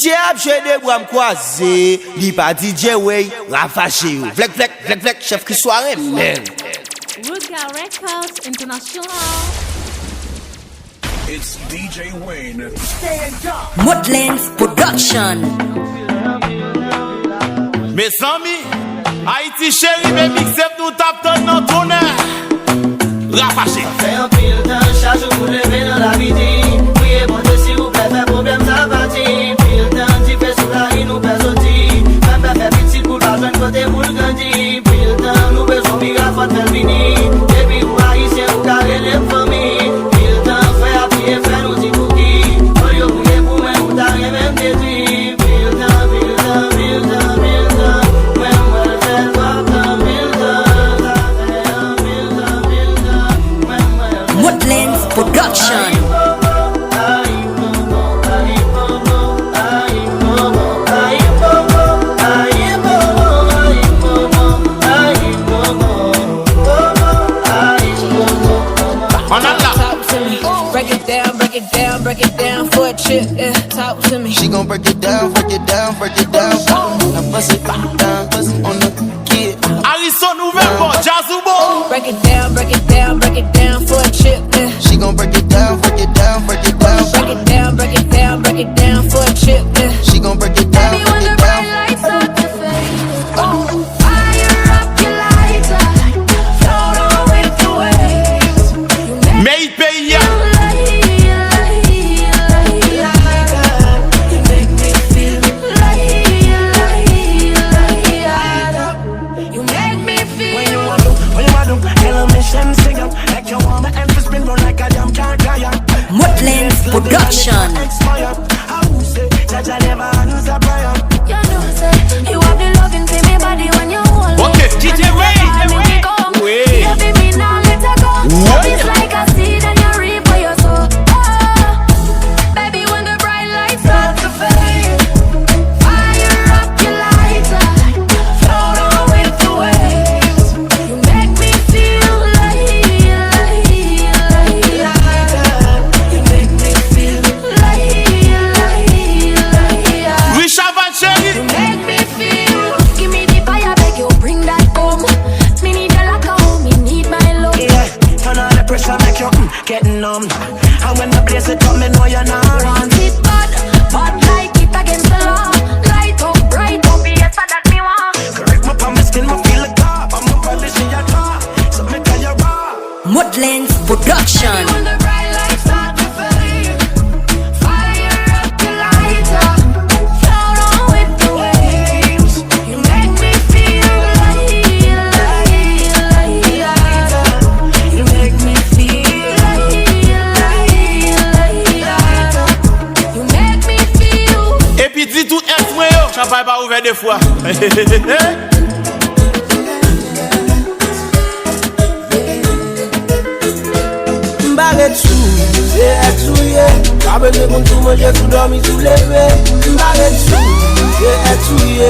DJ a joué des bras croisés, li pas DJ way, RAVAJE. Vlek vlek vlek vlek chef qui soirée man. Ruka Records International. It's DJ Wayne. Modlens Production. Mes amis, Haïti chéri, mes MIXTAPE nous tape dans notre honneur. RAVAJE. Fait un pile temps, chaque jour vous levez dans la midi. Priez bon Dieu s'il vous plaît, fait problème ça parti. Pile temps, d'y fait sous la rue, nous pèsotis. Même pas fait petit pour la jeune côté pour le grandir. Pile temps, nous besoin miracle, faut faire fini. Depuis vous haïtiens, vous carrez les familles. Pile temps, fait appuyer, fait nous dire pour qui. Pour yo, vous les pour moi, vous t'arrivez même détruit. Pile temps, pile temps, pile temps, pile temps. Même moi, le fait pas tant, pile temps. Modlens Production. Break it down for a chip, yeah. Talk to me. She gon' break it down, break it down, break it down. Now bust it down, bust it on the kid. Harrison Nouveau, Jazzubo. Break it down for a chip, yeah. She gon' break it down, break it down, break it down. Break it down for a chip, yeah. She gon' break it down, Baby, break when the it bright down. lights start to fade, fire up your lighter, float on with the waves. You Mais il paye. Modlens Production. Ok, DJ Wayne. Baby, when the bright lights start to fade, fire up your lighter, float on with the waves. You make me feel Richard Van Chéri. make me feel. Give me the fire, beg you, bring that home. Me need you like a home, me need my love. Yeah, turn on the pressure, make you getting numb. And when the place it up, me know you're not wrong. Want it bad, bad like it against the law. Light up, bright up, yes, that me want. Correct my palm, my skin, my feel the top. I'm a polish in your car, so me tell you raw. Modlens Production. When the bright lights start to fade, fire up your lighter, float on with the waves. You make me feel You make me feel. You make me feel. Et puis dis tout est moi yo. Champagne pas ouvert deux fois. M'barre tout, c'est touye. Pas besoin qu'on tout manger, tout dormir, tout lever. M'barre tout, c'est touye,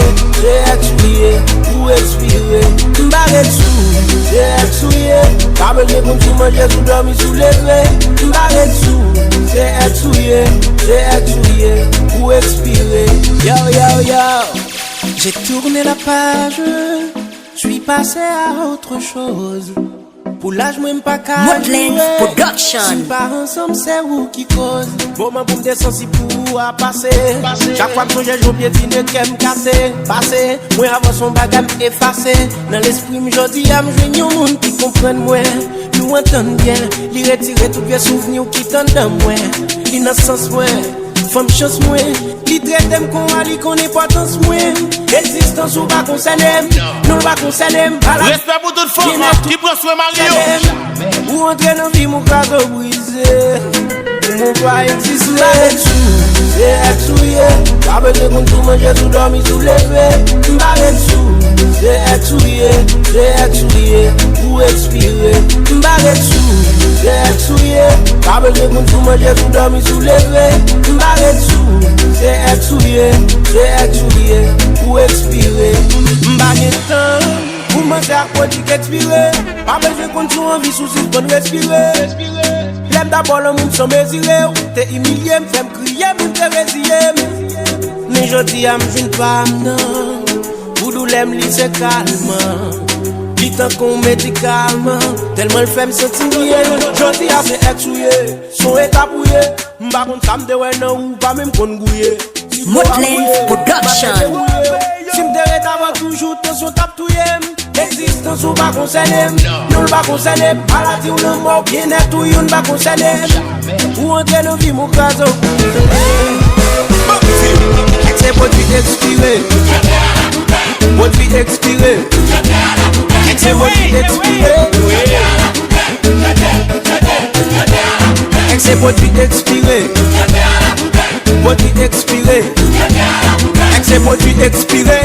pour expirer. M'barre tout, c'est touye. Pas besoin qu'on tout manger, tout dormir, tout lever. M'barre tout, c'est touye, pour expirer. Yo yo yo, j'ai tourné la page, je suis passé à autre chose. Pour l'âge, moi, m'pas qu'à Modlens Production. Si pas ensemble, c'est où qui cause. Moment pour me descendre, si pour à passer. Chaque fois que je joue, piétine, qu'elle me casse. Passer, moi, avant son bagage effacé. Dans l'esprit, m'jodi, y'a m'joigner au monde qui comprenne moi. Nous entendons bien, lui retirer tous les souvenirs qui t'entendent dans moi. L'innocence, moi. Femme chance moi, li traite m'kon ali qu'on importance moi. Existence ou pas concerné, nous pas concerné. Respect pour toute femme qui prend soin Mario. Ou entrer dans vie mon cadeau brisé. Mon pas exister. C'est touye, pas besoin qu'on tout manger, tout dormir, tout lever. M'barre tout, c'est touye, pour expirer. M'barre tout, c'est touye, pas besoin qu'on tout manger, tout dormir, tout lever. M'barre tout, c'est touye, pour expirer. M'barre temps, pour manger à quoi tu qu'expirer. Pas besoin qu'on tout envie sous une bonne respirer. L'aime d'abord le monde sans mesurer. T'es humilié, m'fait m'crier, m'te résilier. jodi am vin fam nan. Boudou lem li se calme. Li tan kon médicalement. Tellement le femme senti bien. Jodi a se exouye. Son étapouye. Mba kon sam de wè nan ou pas même kon gouye. Modlens Production. Si m'dere t'avant toujours tension tap touye. Existence ou pas conseiller. Nous pas conseiller. Maladie ou le mort bien-être ou yon pas conseiller. Ou entrer dans vie mon caso. C'est produit expiré. Produit expiré. C'est produit expiré. C'est produit expiré. Produit expiré. C'est produit expiré.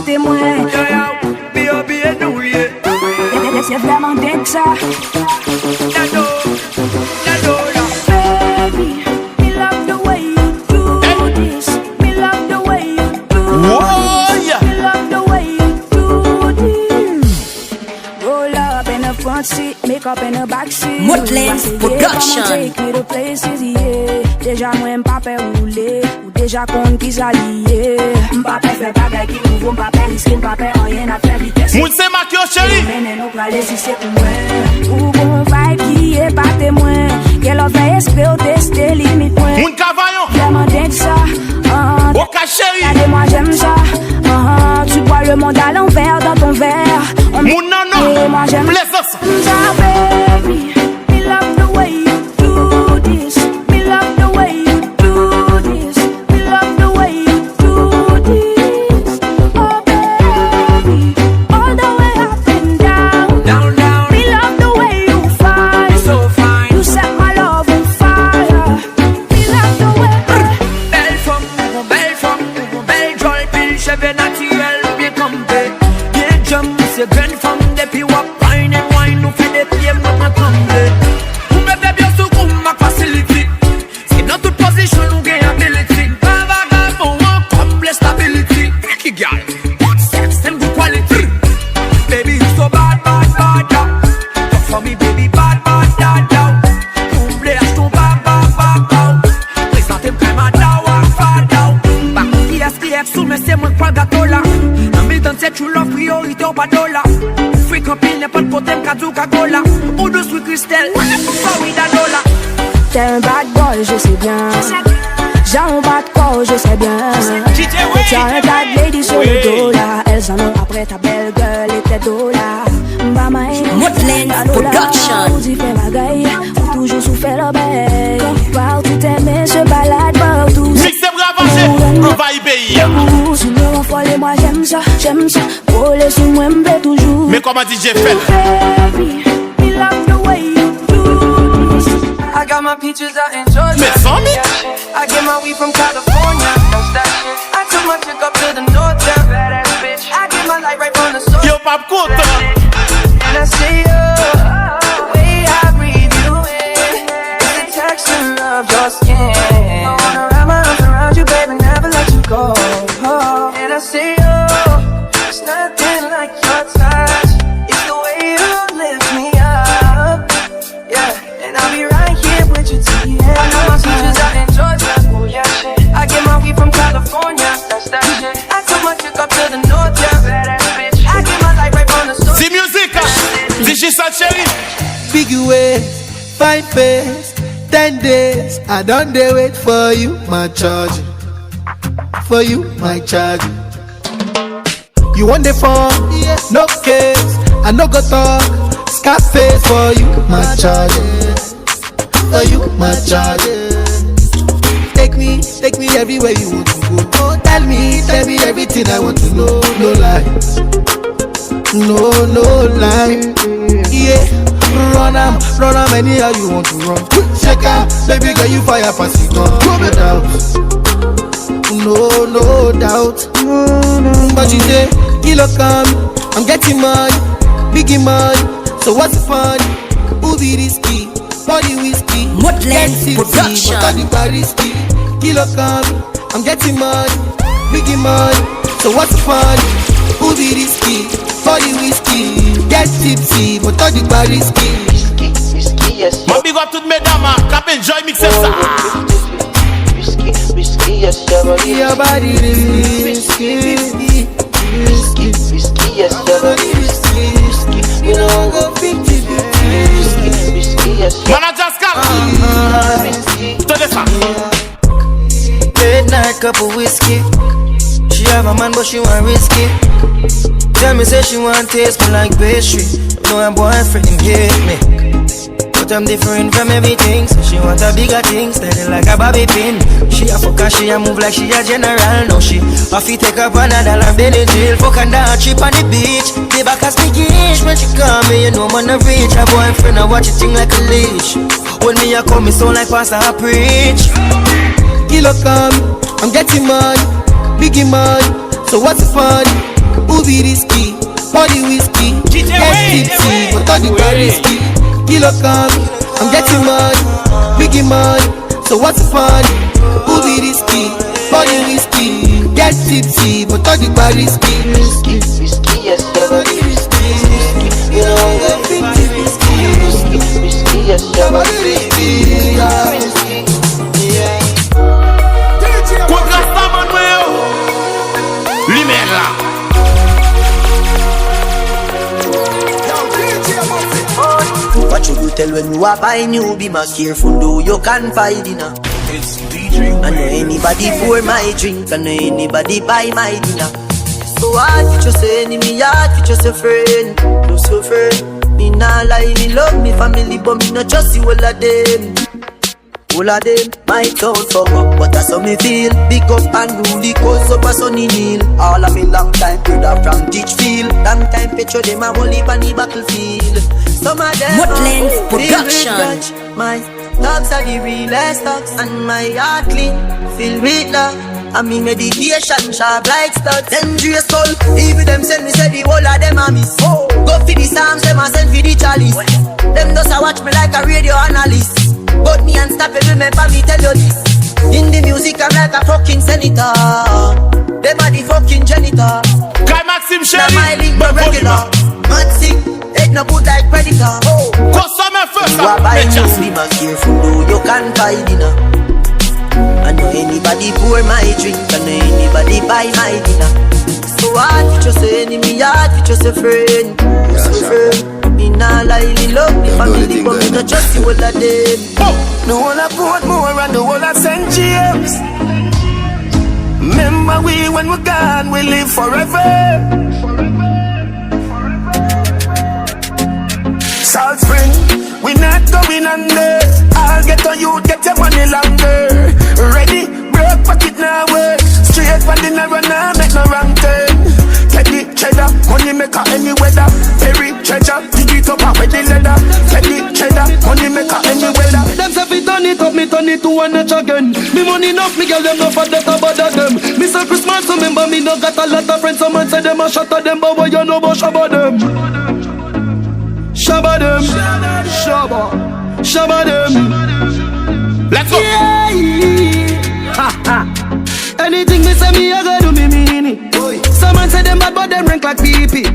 Témoin, c'est vraiment dingue ça. Baby, me love the way you do this. Me love the way you do this. Me love the way you do this. Roll up in the front seat, make up in the back seat. Modlens Production. Take me to places, yeah. Déjà moi m'papé rouler, ou déjà compte qui s'allier. M'papé fait bagay qui ouvre, m'papé risque, m'papé rien à faire vitesse. Moun se makyo chéri. Mais nous praler si c'est pour moi. Ou bon vibe qui est pas témoin. Qu'elle a fait esprit au tester limite point. Moun kavayon. Vraiment dingue ça. Oka chéri. Regardez moi j'aime ça. Tu bois le monde à l'envers dans ton verre. Moun nanan. Moi j'aime Blessas. ça, baby. Me love the way you do this. Me love the way you do this. Me love the way you do this. Oh baby, all the way up and down. Down, down. Me love the way you fight. So fine. You set my love on fire. Me love the way. Belle femme, belle jolie, pile cheveux naturels, bien campé. Bien jump, c'est grande femme, depuis wap wine and wine, nous fait des pieds, maman comblé. Vous mettez bien sous coup, ma facilité. C'est dans toute position, nous gagnons ability. Pas vagabond, on comble stability. Freaky girl, good sex and good quality. Baby, you so bad, bad, bad, yeah. Talk for me, baby, bad, bad, bad, yeah. Comble, achète bad, bad, bad, yeah. Présentez-moi comme un dawa, fada. Bah, qui est sous, mais c'est moi qui prends le gâteau là. Dans mes danses, tu l'offres priorité au pas dollar. Free compil, n'est pas de côté, m'kadou, kagola. Ou de sweet Christelle, sorry d'Anola. T'es un bad boy, je sais bien. J'ai un bad corps, je sais bien. T'as un bad lady sur le dos là. Elles en ont après ta belle gueule et tes dos là. Modlens Production. Vous y fait bagaille, ou toujours souffert la baie. Partout t'aimer se balade partout. MIXTAPE RAVAJE. Vibe. Sous le renfoilé, moi j'aime ça, j'aime ça. Voler sous moi, m'plaît toujours. Mais comment DJ fait? Baby, me love the way you do this. I got my peaches out in Georgia. Mais sans mi. I get my weed from California. I took my chick up to the north, yeah. Badass bitch. I get my light right from the source. Yo pap content. And I see the way I breathe you in. It's the texture of your skin. I wanna wrap my arms around you, baby, never let you go. And I see it's nothing like your touch. It's the way you lift me up. Yeah, and I'll be right here with you till the end. I know my teachers out in Georgia. Oh yeah, shit. I get my weed from California. That's that shit. I took my chick up to the north, yeah. Badass bitch. I get my light right from the source. C'est musique. DJ chéri. Big waist, fine face, 10 days. I don't dare wait for you, my charge. For you, my charge. You want the phone? No case. I no go talk. Scarface for you, my charge. For you, my charge. Take me everywhere you want to go. go. Oh, tell me everything I want to know. No lies, no lie. Yeah, run am anyhow you want to run. Check out, baby girl, you fire pass it on. No doubt. But you say, kilo come, I'm getting money, biggie money. So what's the fun? Who be risky? Body whiskey, Modlens production. But I think risky. Kilo come, I'm getting money, biggie money. So what's the fun? Who be risky? Body whiskey, get tipsy, but I think risky. Risky, yes. My big up to mesdames, cap enjoy mixer ça. Risky, yes, your body risky, yes, your body risky. You know go 50-50. Risky, yes. Manager Scal. To the fan. Late night cup of whiskey. She have a man but she want risky. Tell me say she want taste me like pastry. No her boyfriend him hate me, but I'm different from everything. So she want a bigger thing, steady like a bobby pin. She a fuck and she a move like she a general. Now she off he take up $1 and then in jail. Fuck and down cheap on the beach. They back as speakish when she call me. You know man a reach. Her boyfriend a watch it thing like a leash. When me a come me sound like pastor a preach. Kilo come, I'm getting money, biggie money. So what's the fun? Who be risky? Body whiskey, get tipsy, but I think risky. Kilo come, I'm getting money, biggie money. So what's the fun? Who be risky? Body whiskey, get tipsy, but I think risky. Risky, yes, your body risky. You know I'm 50-50. Risky, yes, your body risky. Contrasta Manuel. Limela. What you do tell when you are buying you be more careful though you can find dinner. It's DJ I know anybody pour my drink, I know anybody buy my dinner. So hard for just say enemy, hard for just a friend. Just a friend. Me nah lie, me love me family, but me not trust you all of them. All of them might sound fuck up, but that's how me feel. Big up and rule, cause up a sunny kneel. All of me long time brother from Ditchfield. Long time picture them a whole heap on the battlefield. Some of them Modlens filled with production. grudge. My dogs are the realest dogs, and my heart clean, filled with love. And me meditation sharp like studs. Dangerous soul, even them send me say the whole of them a miss. Go for the Psalms, them a send for the chalice. Them just a watch me like a radio analyst. But me unstoppable, remember me tell you this. In the music I'm like a fucking senator. Them are the fucking janitor. Guy Maxime Now Shelly. my link no regular. Mad sick, it no good like predator. Customer first. You are buying you, be more careful though you can buy dinner. I know anybody pour my drink, I know anybody buy my dinner. So hard for just a enemy, hard for just a friend. Just a friend. Me nah lie, me love me family, but me not trust you all of them. The whole of Portmore and the whole of St. James. Remember we when we're gone, we live forever. Salt Spring, we not going under. I'll get on you, get your money longer. Ready, broke pocket now work. Straight from the narrow now, make no wrong turn. Petty cheddar, money maker any weather. Berry treasure, dig it up with the leather. Petty cheddar, money maker any weather. Them say fi turn it up, me turn it to one notch again. Me money enough, me girl them no for that bother them. Me say Christmas, remember me no got a lot of friends. Some man say them a shot at them, but what you know about shabba them? Shabba them, shabba them. Let's go. Yeah. Ha ha. Anything me say me, I gotta do me mean it. Some man say them bad, but them rank like pee-pee.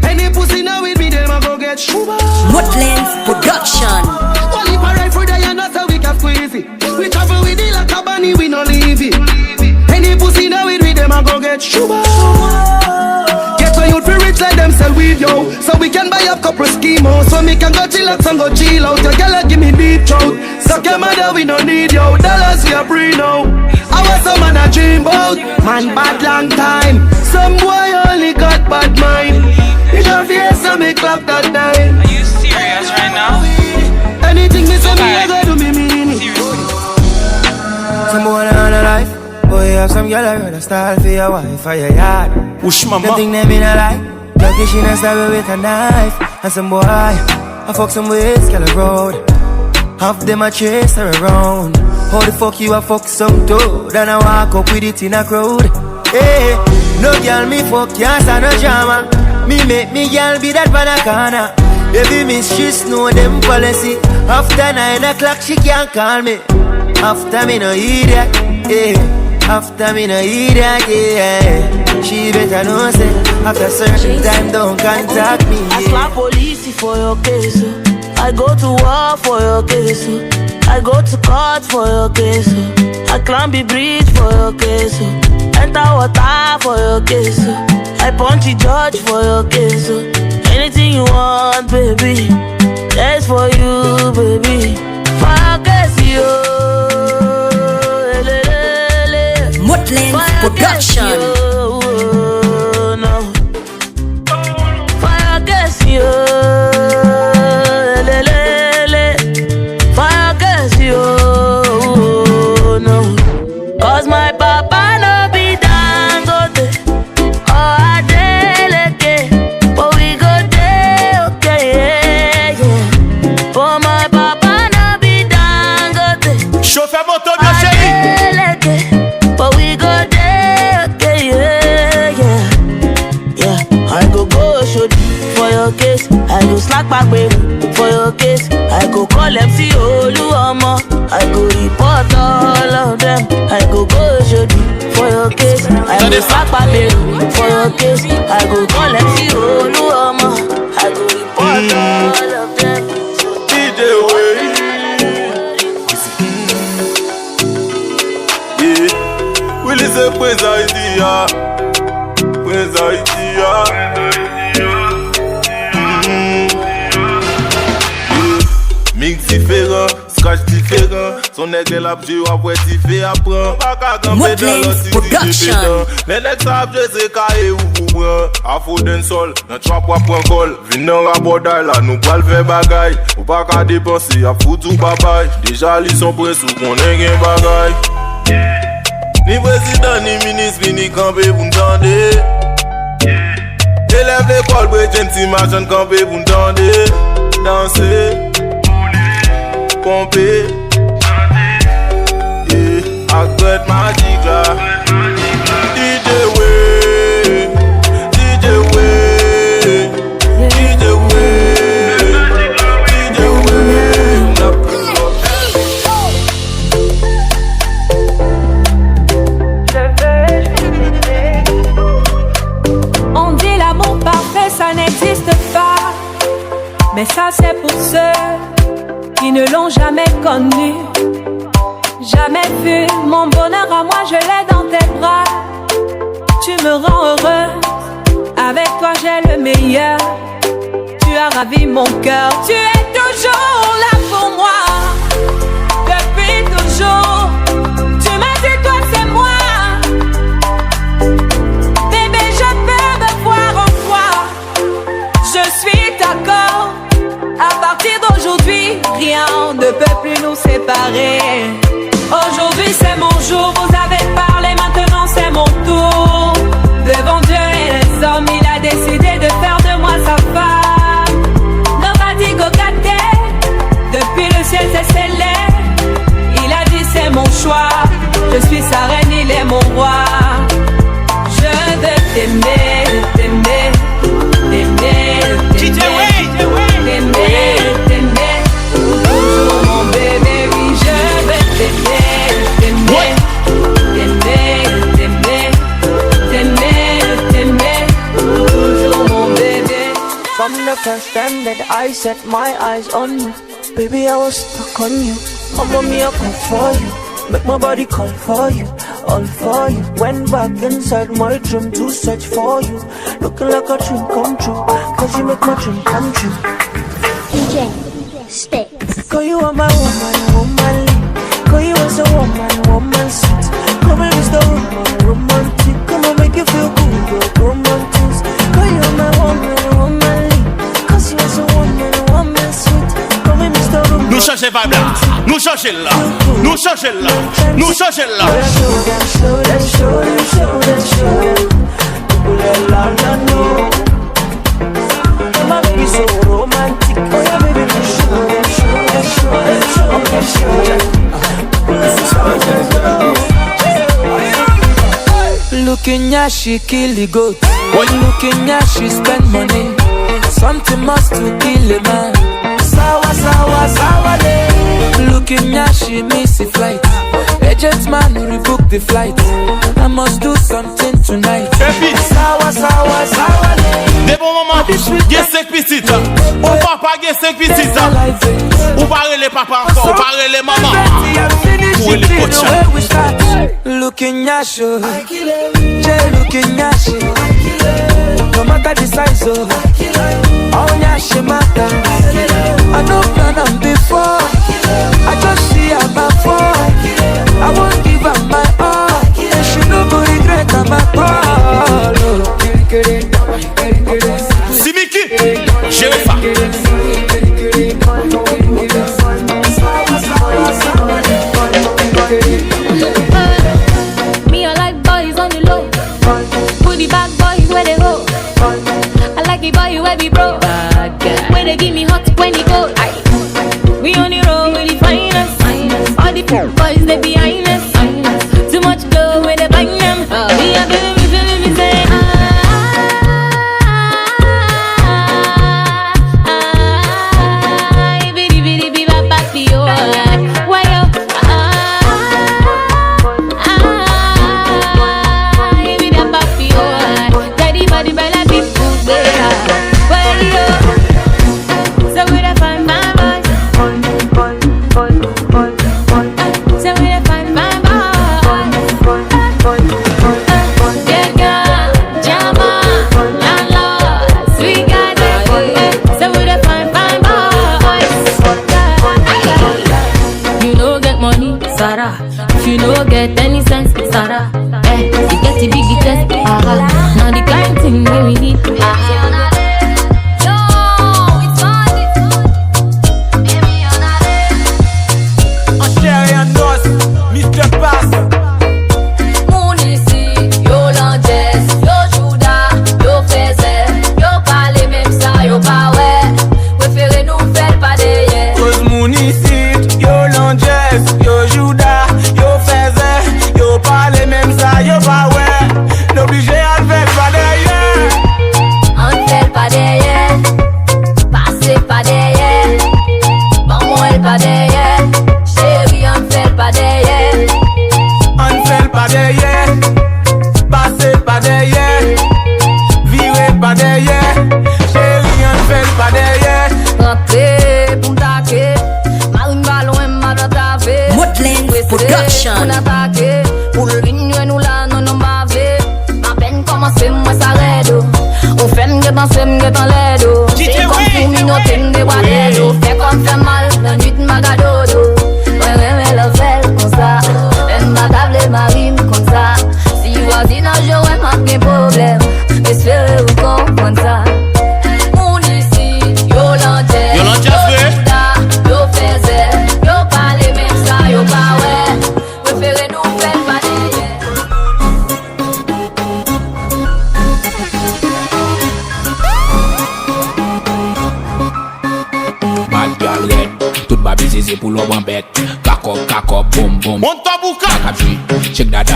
Any pussy now with me, them a go get shuba. Modlens production. All if I ride for the end, that's how we can squeeze it. We travel with it like a bunny, we no leave it. Any pussy now with me, them a go get shuba. Get a youth for rich like them sell weed, yo. So we can buy a couple schemos. So me can go chillax and go chill out. Your girl give me deep throat. Suck your mother, we no need yo. Dollars we a free now. I was some man a dream about. Man bad long time. Some boy only got bad mind. If your face so me clap that time. Are you serious right now? Anything me say me I go do me mean it. Some boy on a life, boy have some girl, I rather style for your wife for your yard. Ush mama. Them think them in a lie. Lucky she not stab with a knife. And some boy, I fuck some ways, girl, road. Half them I chase her around. How the fuck you a fuck some toad? And I walk up with it in a crowd. Hey, no girl me fuck, can't stand no drama. Me make me girl be that banana. Baby miss, she know them policy. After 9 o'clock she can't call me. After me no idiot, yeah. After me no idiot, yeah. She better know say after certain time don't contact me, yeah. I slap police for your case, I go to war for your case, I go to court for your case, I climb the bridge for your case, enter water for your case, I punch the judge for your case. Anything you want, baby, that's for you, baby. For your case, you. Modlens production. No. For your case, you. For your case, you. No. Cause my papa no be Dangote. Chauffeur moto bien chéri. But we go there, okay, yeah. I go shoot for your case. I go slack back baby for your case. I go call MC Oluomo. I go report all of them. I go shoot for your case. I go slack back baby for your case. I go call MC Oluomo. I go report all of them. DJ Way. Willie say Prince Idea. Prince Idea. Mix différent, scratch différent. Son nègre l'abjeu après t'y fait apprendre. Pas qu'à camper dans l'autre Production. Les nègres savent je sais caillé ou vous prend. Afro d'un sol, dans trois poids prend col. Vin dans Raboday là, nous pas le faire bagaille. Ou pas qu'à dépenser, à foutre ou babaye. Déjà ils sont prêts sous qu'on ait un bagaille. Ni président, ni ministre, ni campé pour m'tendre. Élève l'école, bréchen, si machin campé pour m'tendre. Danser, pomper, agret magique là. DJ Way, DJ Way, DJ Way, DJ Way. On dit l'amour parfait, ça n'existe pas. Mais ça c'est pour ceux qui ne l'ont jamais connu. Jamais vu mon bonheur à moi, je l'ai dans tes bras. Tu me rends heureuse, avec toi j'ai le meilleur. Tu as ravi mon cœur, tu es toujours là pour moi. Depuis toujours, tu m'as dit toi c'est moi. Bébé je peux me voir en toi. Je suis d'accord. À partir d'aujourd'hui, rien ne peut plus nous séparer. Aujourd'hui c'est mon jour, vous avez parlé, maintenant c'est mon tour. Devant Dieu et les hommes, il a décidé de faire de moi sa femme. Nobody go get there. Depuis le ciel c'est scellé. Il a dit c'est mon choix. Je suis sa reine, il est mon roi. Je veux t'aimer, t'aimer, t'aimer, t'aimer. T'aimer, toujours mon bébé, oui je veux t'aimer, t'aimer, t'aimer, t'aimer, t'aimer, toujours mon bébé. From the first time that I set my eyes on you, baby I was stuck on you. Mama me I call for you, make my body call for you, all for you. Went back inside my dream to search for you, looking like a dream come true, cause you make my dream come true. DJ Sticks. Call you are my woman, womanly. Call you as a woman, woman sweet. Come and Mr. Woman, romantic. Come and make you feel good, romantic. Call you are my woman, womanly. Cause you as a woman, woman sweet. Come and Mr. Romantic. Nous changeons vibe là. nous changer là, nous changer là, nous changer là. Looking at she kill the goat. Looking at she spend money. Something must to kill a man. Sawa, sawa, sawa day. Looking at she miss a flight. Agent man who rebook the flight. I must do something tonight. Sawa, sawa, sawa day. Des bons moments, get 5 petites. Ou papa get 5 petites. Ou parler les papas encore, ou parler les mamans. Ou les coachs. Looking at you, Jay looking at you. No matter the size of, all ya she matter. I know plan on before, I just see her before. I won't give her my all, and she no go regret her my all. Simiki, Sherifa. Me, I like boys on the low. Put the back boys where they go. I like the boy where we bro. Where they give me hot when they go. We on the road with the finest. All the boys they behind us. Too much go when they bang them. We are feeling me say bitty bitty bitty baby oh. Why yo? Daddy body bella big food better. Why yo? So we da find my boys. So we da find my boys. Yeah, girl, Jama, landlord, sweet guys. So we da find my boys. You know get money, Sarah. If you know get any sense, Sarah. You get the big test. Now the kind thing that we need. Mr. Pass. Mounisi, yo Landes, yo Juda, yo Feze, yo pas les mêmes ça, yo pas ouais. Préférez nous faire pas derrière. Cause Mounisi, yo Landes, yo Juda, yo Feze, yo pas les mêmes ça, yo pas ouais. N'obligé à le faire pas derrière. On ne fait pas derrière, passez pas derrière. Bon, moi, elle pas derrière. Chérie, on ne fait pas derrière. On ne fait pas derrière. Passez pas derrière. Virez pas derrière. Chérie, on ne fait pas derrière. Rentrez pour m'attaquer. Marine ballon, m'a d'attaquer. Modlens Production. Pour l'attaquer. Pour le vigner, nous là, non, non, ma vie. À peine commencé, moi, ça raide. On fait m'gue danser, m'gue dans l'aide. C'est comme pour minoter, m'gue boire d'aide. Fait comme fait mal, la nuit, m'a gadodo. Ouais, ouais, le fait comme ça. Même ma table et ma rime comme ça. Si voisine, j'aurais pas de problème. Espérez vous comprendre ça. Mon ici, yo l'anté. Yo faisait, yo pas les mêmes ça, yo pas ouais. Préférez nous faire pas derrière. Bad girl red, toute ma bise c'est pour l'homme en bête. Kakop, boom, boom. Monte ta bouca. Shake that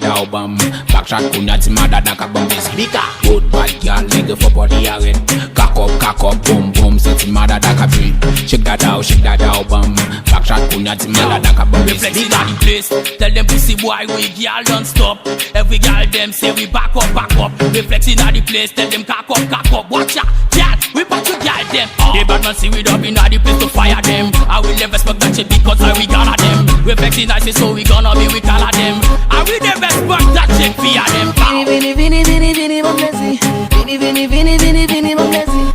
out, bam. Backshot kunya tima dada kabam busy. Bika. Good bad girl, nigga for body red. Kakop, boom, boom. Tima dada kabri. Shake that out, bam. Backshot kunya tima dada kabam busy. Reflex in the place. Tell them pussy boy we girl don't stop. Every girl them say we back up. Reflex in the place. Tell them cock up. Watch out, girl. We back to girl them. The bad man see we up in the place to fire them. I will never expect that shit because I we gonna them. Reflex in the so we gonna be we color them. I will never expect that shit fear them. Vini, mon blessing. Vini, mon blessing.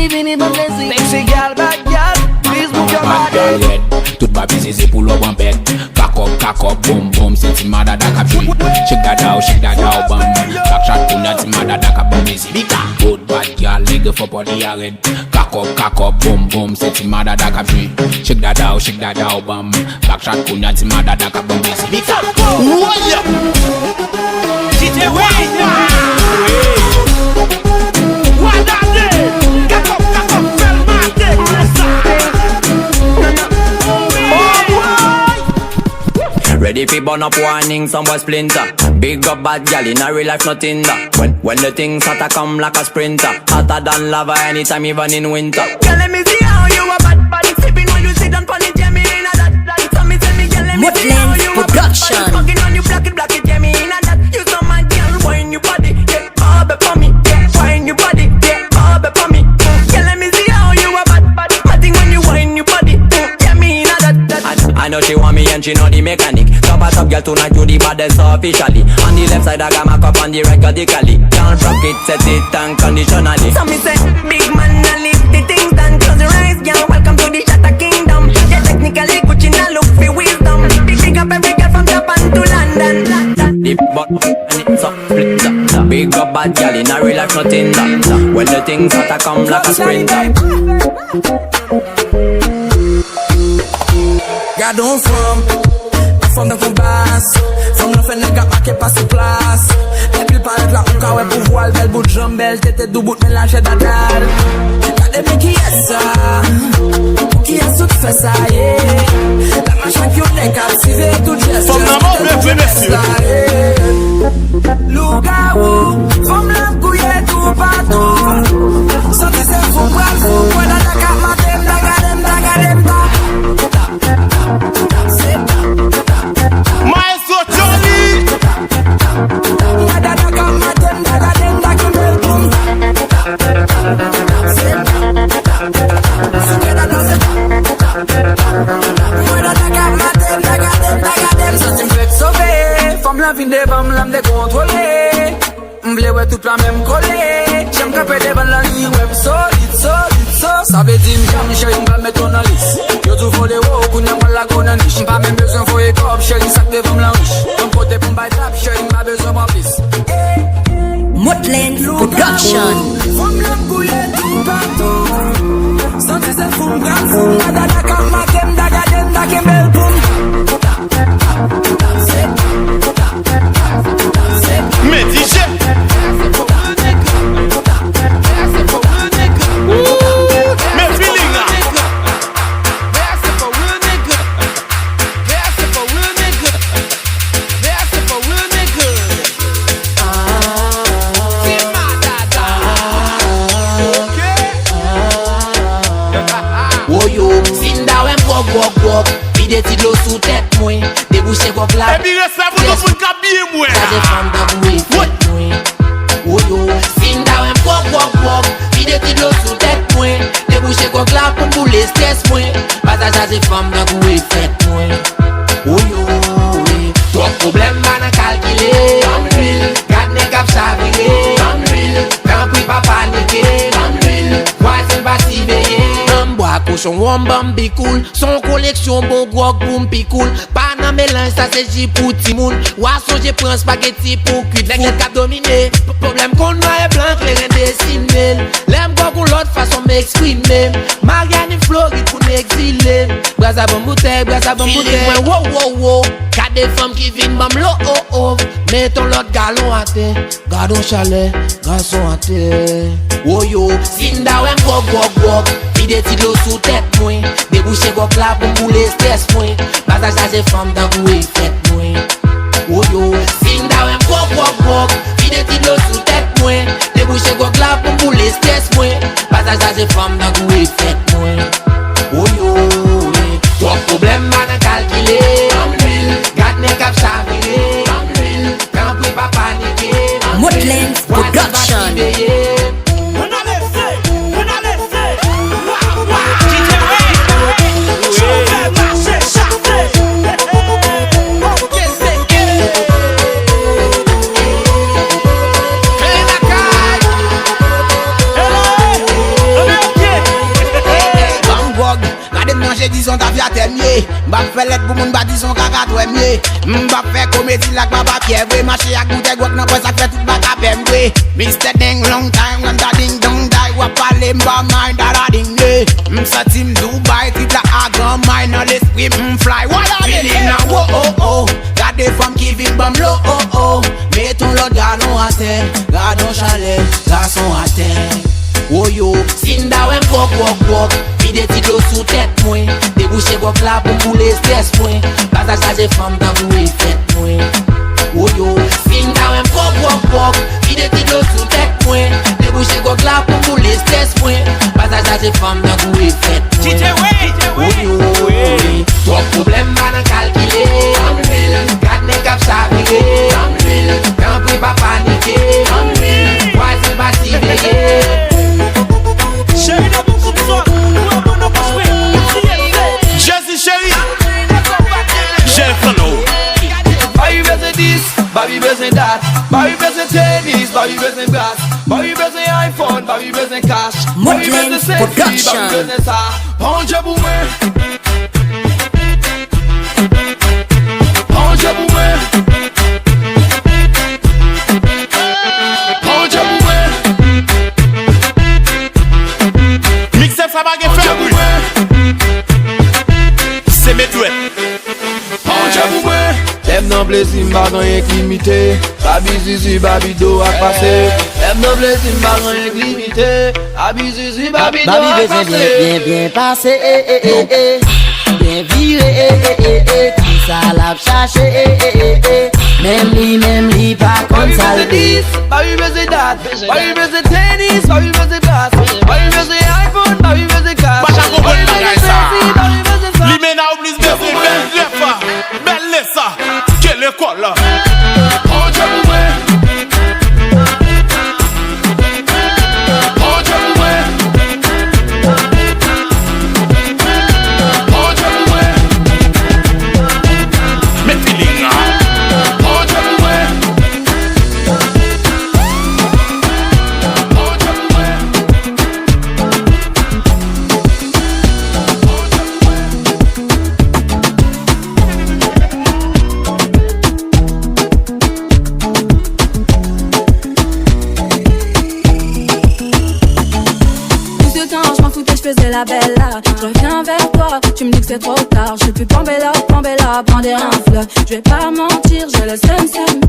Vini, mon blessing. Sexy girl, bad girl, please move your body. Toute ma bise c'est pour l'homme en bête. Kakop, boom, boom. Tima dada kabri. Shake that out, bam. Backshot kunya tima dada kabam busy. Bika. Good bad girl, nigga nigga for body red. Cock up, boom, boom, set him mad at a free. Shake that out, bam. Back shot, kunya, him mad at a bum. Mix up. DJ Wayne. What are they? Cock up, fell my dick. Ready fi burn up warning, some boy splinter. Big up bad gal in a real life nothing that. When the things hotter come like a sprinter. Hotter than lava anytime even in winter. Girl let me see how you a bad body sipping when you sit down pon it, yeah me in a that. So me tell me girl let me see how you a bad body fucking on you block it, yeah me in a that. You so mad girl wine your body, yeah all up for me, yeah wine your body, yeah all up for me. Girl let me see how you a bad body matting when you wine your body, yeah me in a that. I know she want me and she know the mechanic. Top girl tonight you the baddest officially. On the left side I got my cup on the right radically. Can't rock it, set it unconditionally. So me say, big man I leave the things done. Close your eyes, girl, welcome to the Shatter Kingdom. Yeah, technically Gucci now look for wisdom. Big up every girl from Japan to London. Deep but and it's up split. Big up bad girl in a real life nothing that. When the things hotter come like a sprinter. Gade un femme de basse. Femme nan fè nèg pa ke passe place. Depuis paraît la ou ka wè pou voile bel bout de jambe belle tête dou bout mélange dadal. Gade mi qui est ça? Qui est tout fait ça yeah. La machin qui on est captivé tout geste. Femme nan mò bien monsieur. Lougaou, femme nan couillé tout partout. Santé c'est fou bral fou, point dans la carte matin, dagadem ta. Maestro Johnny. Femme la vin devant me l'âme décontrôlée. M'vle ouais tout la même collée. J'aime camper devant la ligne web solide. Ça veut dire m'jam chérie m'va mettre ton liste. Yo tout faut les wow kounya m'la kona niche. M'pas même besoin faut y cop chérie sac devant la riche. Ton côté pour m'bailler trap chérie m'pa besoin m'en plus. Modlens Production. Femme la couille tout partout. Santé c'est fou m'grand fou. Dada kam matem dagadem bel boum. Mais DJ mais feeling là. Woyo, sinda wem gok. Vide ti l'eau sous tête moi. Débouché gok là. Et puis reste là pour nous pour cabiller moi. Ça c'est femme d'aboué fait moi. Woyo, sinda wem gok. Vide ti l'eau sous tête moi. Débouché gok là pour bouler stress moi. Pas ça c'est femme d'aboué fait moi. Woyo, trop problème man calculer. Garde ne cap chavirer. Quand puis pas paniquer. Moi c'est pas si veillé. Bois cochon wambam bi cool. Son collection bon gros boom pi cool. Pas nan mélange ça c'est J pour Timoun. Ouasson j'ai prends spaghetti pour cuit. Les cap dominé. Problème qu'on noir et blanc rien dessiné. L'aime go l'autre façon m'exprimer. Marianne Floride pour m'exiler. Brasa bon bouteille. Wow. Qu'a des femmes qui viennent bam lo oh. Mettons l'autre galon à terre. Gardons chalet, garçon à terre. Woyo, sinda wem gok. Vide ti l'eau sous tête moi. Débouché gok là pour bouler stress moi. Pas ça c'est femme d'aboué fait moi. Woyo, sinda wem gok. Vide ti l'eau sous tête moi. Débouché gok là pour bouler stress moi. Pas ça c'est femme d'aboué fait moi. Woyo, trop problème man calculer. Garde ne cap chavirer. Quand puis pas paniquer. Modlens Production. Disons ta vie à t'aimer. M'ba fait lettre pour moun ba disons kaka toi mieux. M'ba fait comédie like papa Pierre. Marcher à goûter guac nan quoi ça fait tout baka pembe. Mr. Ding long time when that ding don't die. wap pale mba mind a la dingue. M'sa tim Dubai, tit la agan mind a l'esprit m'fly. Wala feeling a wo oh oh. Gade femme qui vit bam lo oh oh. Mettons l'autre galon à terre, gardons chalet, garçon à terre. Oh yo, Sinda wem pok pok pok. Vide ti do sous tête moi. Débouché gok la pour couler stress moi. Pas à changer femme dans vous et fête moi. Oh yo, Sinda wem pok pok pok. Vide ti do sous tête moi. Débouché gok la pour couler stress moi. Pas à changer femme dans vous et fête moi. Oh yo, trop problème va nan calculer. Gade cap chavirer. Quand plus pas paniquer. Voici pas si veiller. Chérie, n'a pas comme ça. Jesse, chérie. J'ai Fano. Baby besoin 10, baby besoin dat. Baby besoin tennis, baby besoin glace. Baby besoin iPhone, baby besoin cash. Baby besoin sexy, baby besoin ça. Prends job ou moi. Prends job ou moi. Prends job ou moi. MIXTAPE ça va faire bruit. C'est mes douets. Lève nan plaisir, m'a rien limité. Babi zizi, babi do a passé. Lève nan plaisir, m'a rien limité. Babi zizi, babi do a passé. Bien passé, bien viré, qui ça l'a cherché, même li pas comme ça. Babi besoin dat, babi besoin tennis, babi besoin glace. Babi besoin iPhone, babi besoin cash. Bacha comprendre bagay ça. Li mena oblige de belle lefa, belle lesa. Quelle école là? Prends job ou moi. Prends job ou moi. Prends job ou moi. Mes feelings là. Prends job ou moi. Prends job ou moi. Je faisais la belle là, je reviens vers toi, tu me dis que c'est trop tard, je suis plus Pambella, prends des rinfles, je vais pas mentir, j'ai le seum.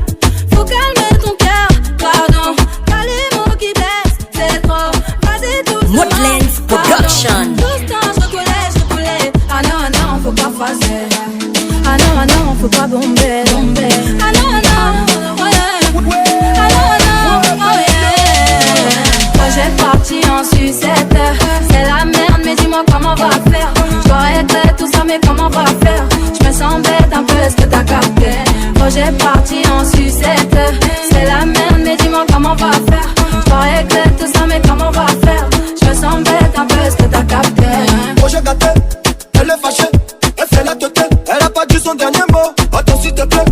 Faut calmer ton cœur, pardon, pas les mots qui blessent, c'est trop, vas-y tout ça. Modlens Production. Tout ce temps je recoulais, ah non, faut pas fazer, ah non, faut pas bomber, ah non, projet parti en sucette, c'est la merde, mais dis-moi comment on va faire. Je dois régler tout ça, mais comment on va faire? Je me sens bête un peu, est-ce que t'as capté? Projet parti en sucette, c'est la merde, mais dis-moi comment on va faire. Je dois régler tout ça, mais comment on va faire? Je me sens bête un peu, est-ce que t'as capté? Projet gâté, elle est fâchée, elle fait la tête, elle a pas dit son dernier mot. Attends s'il te plaît,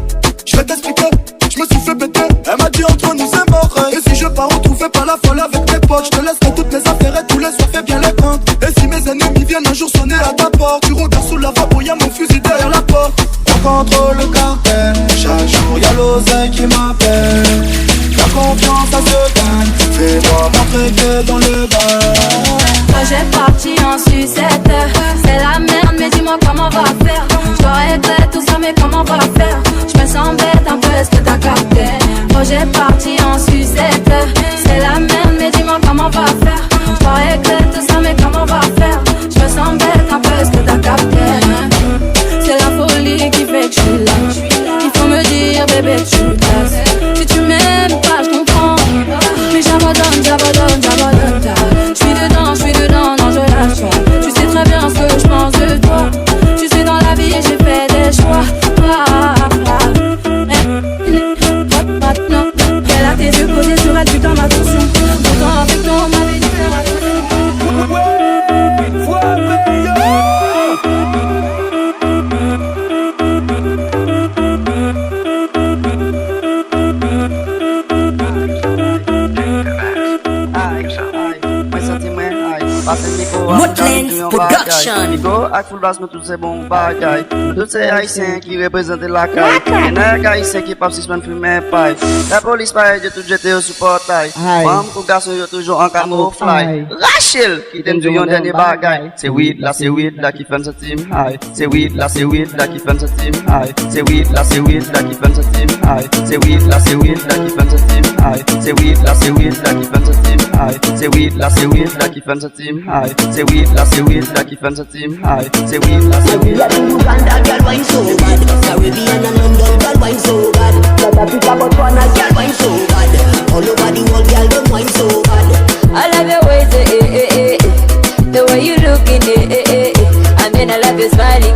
je vais t'expliquer. Je me suis fait péter, elle m'a dit entre nous c'est mort. Et si je pars retrouver pas la folle avec mes potes, je te laisserai toutes mes affaires et tous les soirs fais bien les comptes. Et si mes ennemis viennent un jour sonner à ta porte, tu regardes sous la vape, y'a mon fusil derrière la porte. On contrôle le cartel, chaque jour y'a l'oseille qui m'appelle. La confiance ça se gagne, fais-moi montrer que dans le bain. Projet parti en sucette, c'est la merde, mais dis-moi comment on va faire. Je dois régler tout ça, mais comment on va faire? Je me sens bête un peu, est-ce que t'as capté? Projet parti en sucette, c'est la merde, mais dis-moi comment on va faire? Je dois régler tout ça, mais comment on va faire? Je me sens bête un peu, est-ce que t'as capté? C'est la folie qui fait que je suis là. Il faut me dire, bébé, tu passes. Si tu m'aimes pas, je comprends. Mais j'abandonne. Je suis dedans, non, je lâche pas. Tu sais très bien ce que je pense de toi. Tu sais, dans la vie, j'ai fait des choix. Elle a tes yeux posés sur elle, putain, ma Modlens Production. Nico ak full blast, mais tout c'est bon bagay. Tout c'est haïtien qui représente la caille. Y'en a haïtien qui pas 6 semaines fumer paille. La police paille de tout jeté au supportail. Femme pour garçon yo toujours en camouflage. Rachel qui t'aime du yon dernier bagay. C'est weed là qui fait ce team high. C'est weed là qui fait ce team high. C'est weed là qui fait ce team high. C'est weed là qui fait ce team high. C'est weed là qui fait ce team high. C'est weed là qui fait ce team high. C'est weed là qui fait ce team high. C'est weed là Uganda girl wine so bad, Caribbean and London girl wine so bad, South Africa Botswana girl wine so bad, all over the world girl them wine so bad. I love your ways, the way you looking, I mean I love your smiling,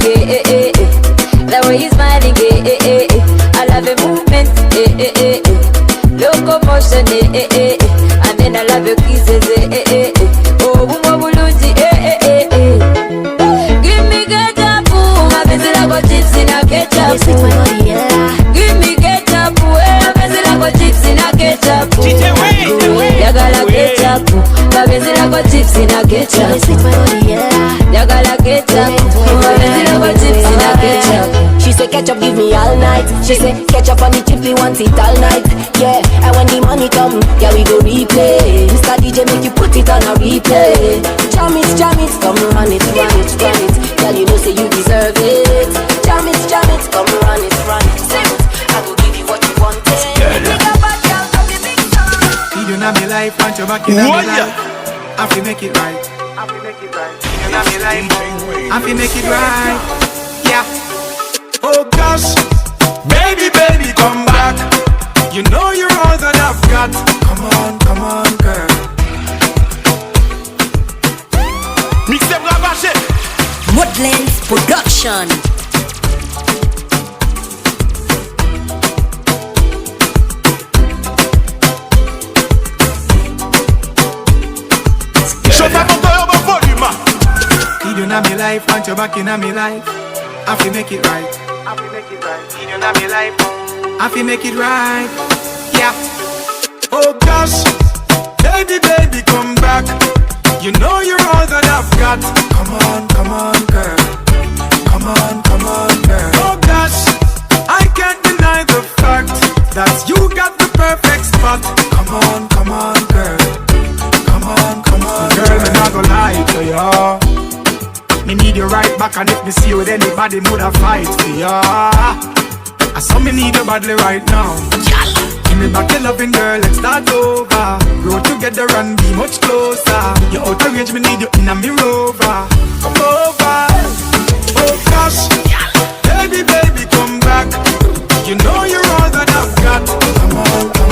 the way you smiling, I love your movement, locomotion, I mean I love your kisses, oh bumabuluji, give me ketchup, my baby like a chips in a ketchup. Give me ketchup, my baby like a chips in a ketchup. Yagala ketchup, my baby like a chips in a ketchup. Yagala ketchup, my baby like a chips in a ketchup. She say ketchup give me all night. She say ketchup on the chips we want it all night. Yeah, and when the money come, yeah we go replay. Mr. DJ make you put it on a replay. Jam it, come run it. Girl you know say you deserve it. Jam it, come run it. Say it, I go give you what you want. You know me life, want your back in my life. I feel make it right. You know me life, I feel make it right. Yeah. Oh gosh, baby, come back. You know you're all that I've got. Come on, girl. MIXTAPE RAVAJE. Modlens Production. Shut up on the volume. You know me life, want your back in my life. I feel make it right. You know me life, I feel make it right. Yeah. Oh gosh, baby, come back. You know you're all that I've got. Come on, girl. Come on, girl. Oh gosh, I can't deny the fact that you got the perfect spot. Come on, girl. Girl, me not gonna lie to ya. Me need you right back, and if me see you with anybody, woulda fight for ya. I saw me need you badly right now. Give me back your loving, girl, let's start over. Grow together and be much closer. You're out of range, me need you in a me rover. Come over. Oh gosh, baby, come back. You know you're all that I've got. Come on, girl.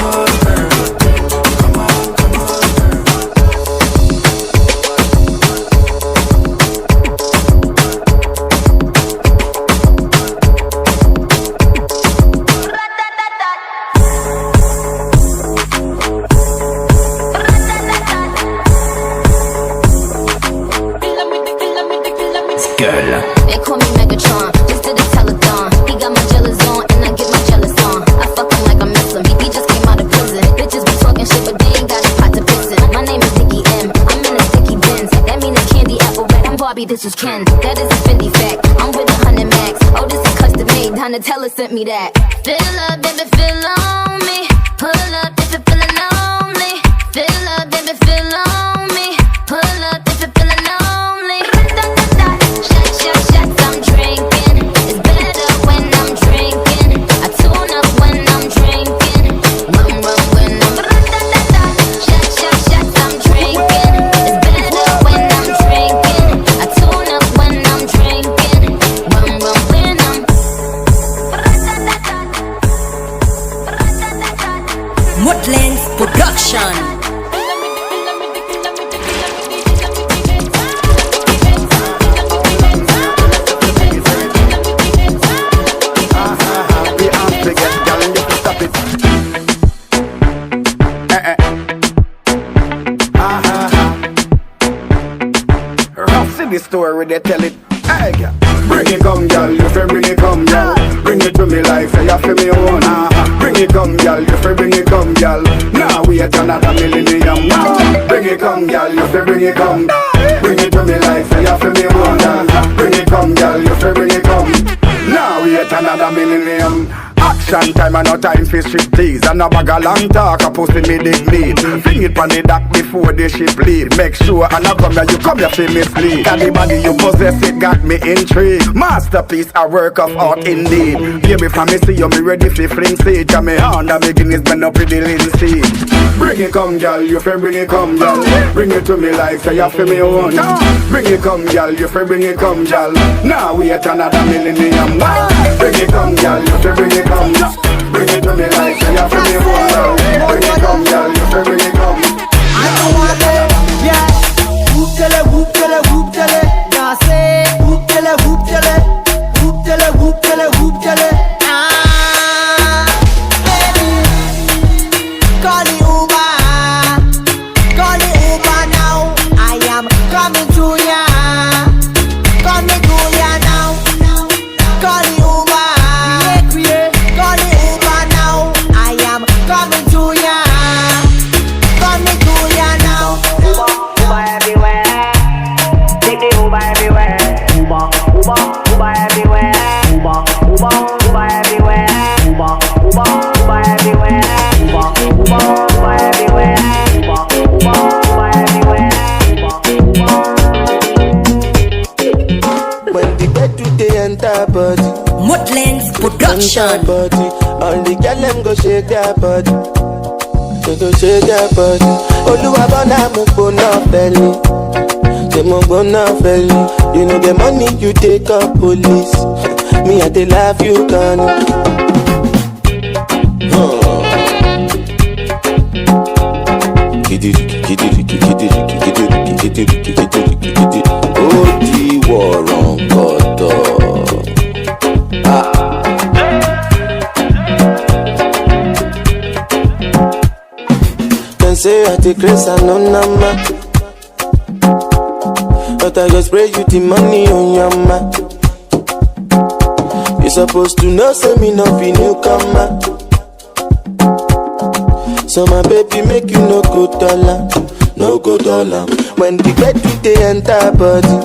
They call me Megatron, just did a telethon. He got my jealous on, and I get my jealous on. I fuck him like I miss him. He just came out of prison. Bitches be talking shit, but they ain't got a pot to piss in. My name is Dickie M. I'm in a sticky bins. That mean it's candy apple red. I'm Barbie, this is Ken. That is a Fendi fact. I'm with 100 max. Oh, this is custom made. Donatella sent me that. Fill up, baby, fill on me. Pull up if you're feeling lonely. Fill up, baby, fill on me. Pull up if you're feeling lonely. Shots I'm drinking. It's better when I'm drinking. I tune up when I'm drinking. Rum when I'm shots I'm drinking. It's better when I'm drinking. I tune up when I'm drinking. Rum when I'm Modlens Production. The story they tell it. Hey, girl. Bring it come, girl. You fi bring it come, girl. Bring it to me life, say you fi me own. Bring it come, girl. You fi bring it come, girl. Now wait another millennium. Bring it come, girl. You fi bring it come. girl, you fi bring it come. Now wait another millennium. Action time and no time for striptease. And a bag of long talk, a pussy me dig lead. Fling it on the dock before the ship leave. Make sure and I come here, you come here for mislead. Cause the body you possess, it got me intrigued. Masterpiece, a work of art indeed. Baby, from me see you, me ready for fling seed. Cause me hand a beginnings bend up with the linseed. Bring it come, girl, you fi bring it come, girl. Bring it to me like say you fi me own. Bring it come, girl, you fi bring it come, girl. Now wait another millennium. Bring it come, girl, you fi bring it come. Bring it to me like say you fi me own. Bring it come, girl, you fi bring it come. I don't want it, yeah. Whoop tele, whoop tele, whoop tele. Now say whoop tele, whoop tele, whoop tele, whoop tele, whoop tele. Baby, call the Uber, call the Uber now. I am coming to ya, coming to ya now. Call the Uber, call the Uber now. I am coming to ya, coming to ya now. Uber, Uber everywhere. Take the Uber everywhere. Uber, Uber, Uber everywhere. Uber, Uber, Uber everywhere. Uber, Uber, Uber everywhere. Uber, Uber, Uber everywhere. Uber, Uber, Uber everywhere. When the bed do they enter body, Modlens production. Enter body, all the girl them go shake their body. They go shake their body. Oluwa bona mo bona belly. They mo bona belly. You know the money you take up police. Me I they love you gone. Odi waron koto. Can say I take grace and no number, but I go spray you the money on your ma. You supposed to know say me no be newcomer. So my baby make you no go dollar, no go dollar. When the bed do they enter body,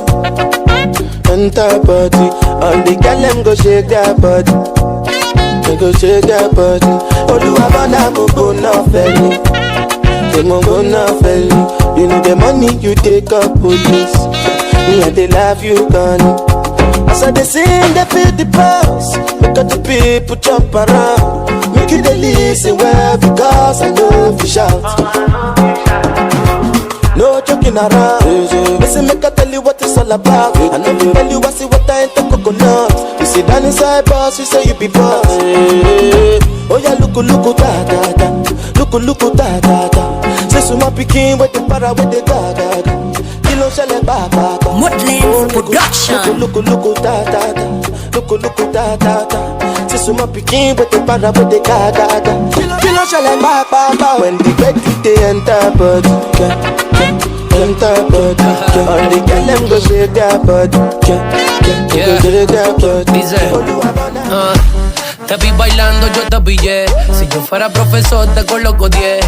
enter body. All the girl them go shake their body, they go shake their body. Oluwa bona mo go no felly, they mo go no felly. You know the money you take up police. Me and they love you gone. As I they sing, they feel the pulse. Look at the people jump around. Make you they listen well because I know you shout. No joking around. Listen, make I tell you what it's all about. I know you tell you I see what I ain't the coconut. You sit down inside boss, you say you be boss. Oh yeah, look da da da. Look da da da. Say so my picking with the para with the da da da. Kilo shele ba ba ba. Modlens production. Look da da da. Look da da da. Say so my picking with the para with the da da da. Kilo shele ba ba ba. When the bed they enter body, enter body. All the girl them go shake their body, go shake their body. Te vi bailando, yo te pillé. Si yo fuera profesor, te coloco 10.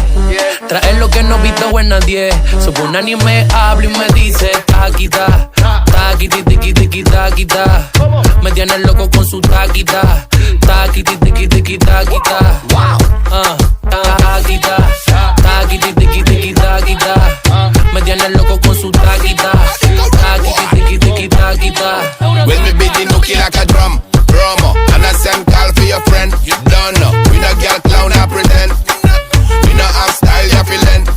Traes lo que no he visto en nadie. Subo un anime, hablo y me dice taquita, taquiti, tiqui, tiqui, taquita. Me tiene loco con su taquita, taquiti, tiqui, tiqui, taquita. Taquita, taquiti, tiqui, tiqui, taquita. Me tiene loco con su taquita, taquiti, tiqui, tiqui, taquita. When me beat no kill like a drum. Promo, and I send call for your friend. You don't know, we no girl clown I pretend. We no have style you feeling.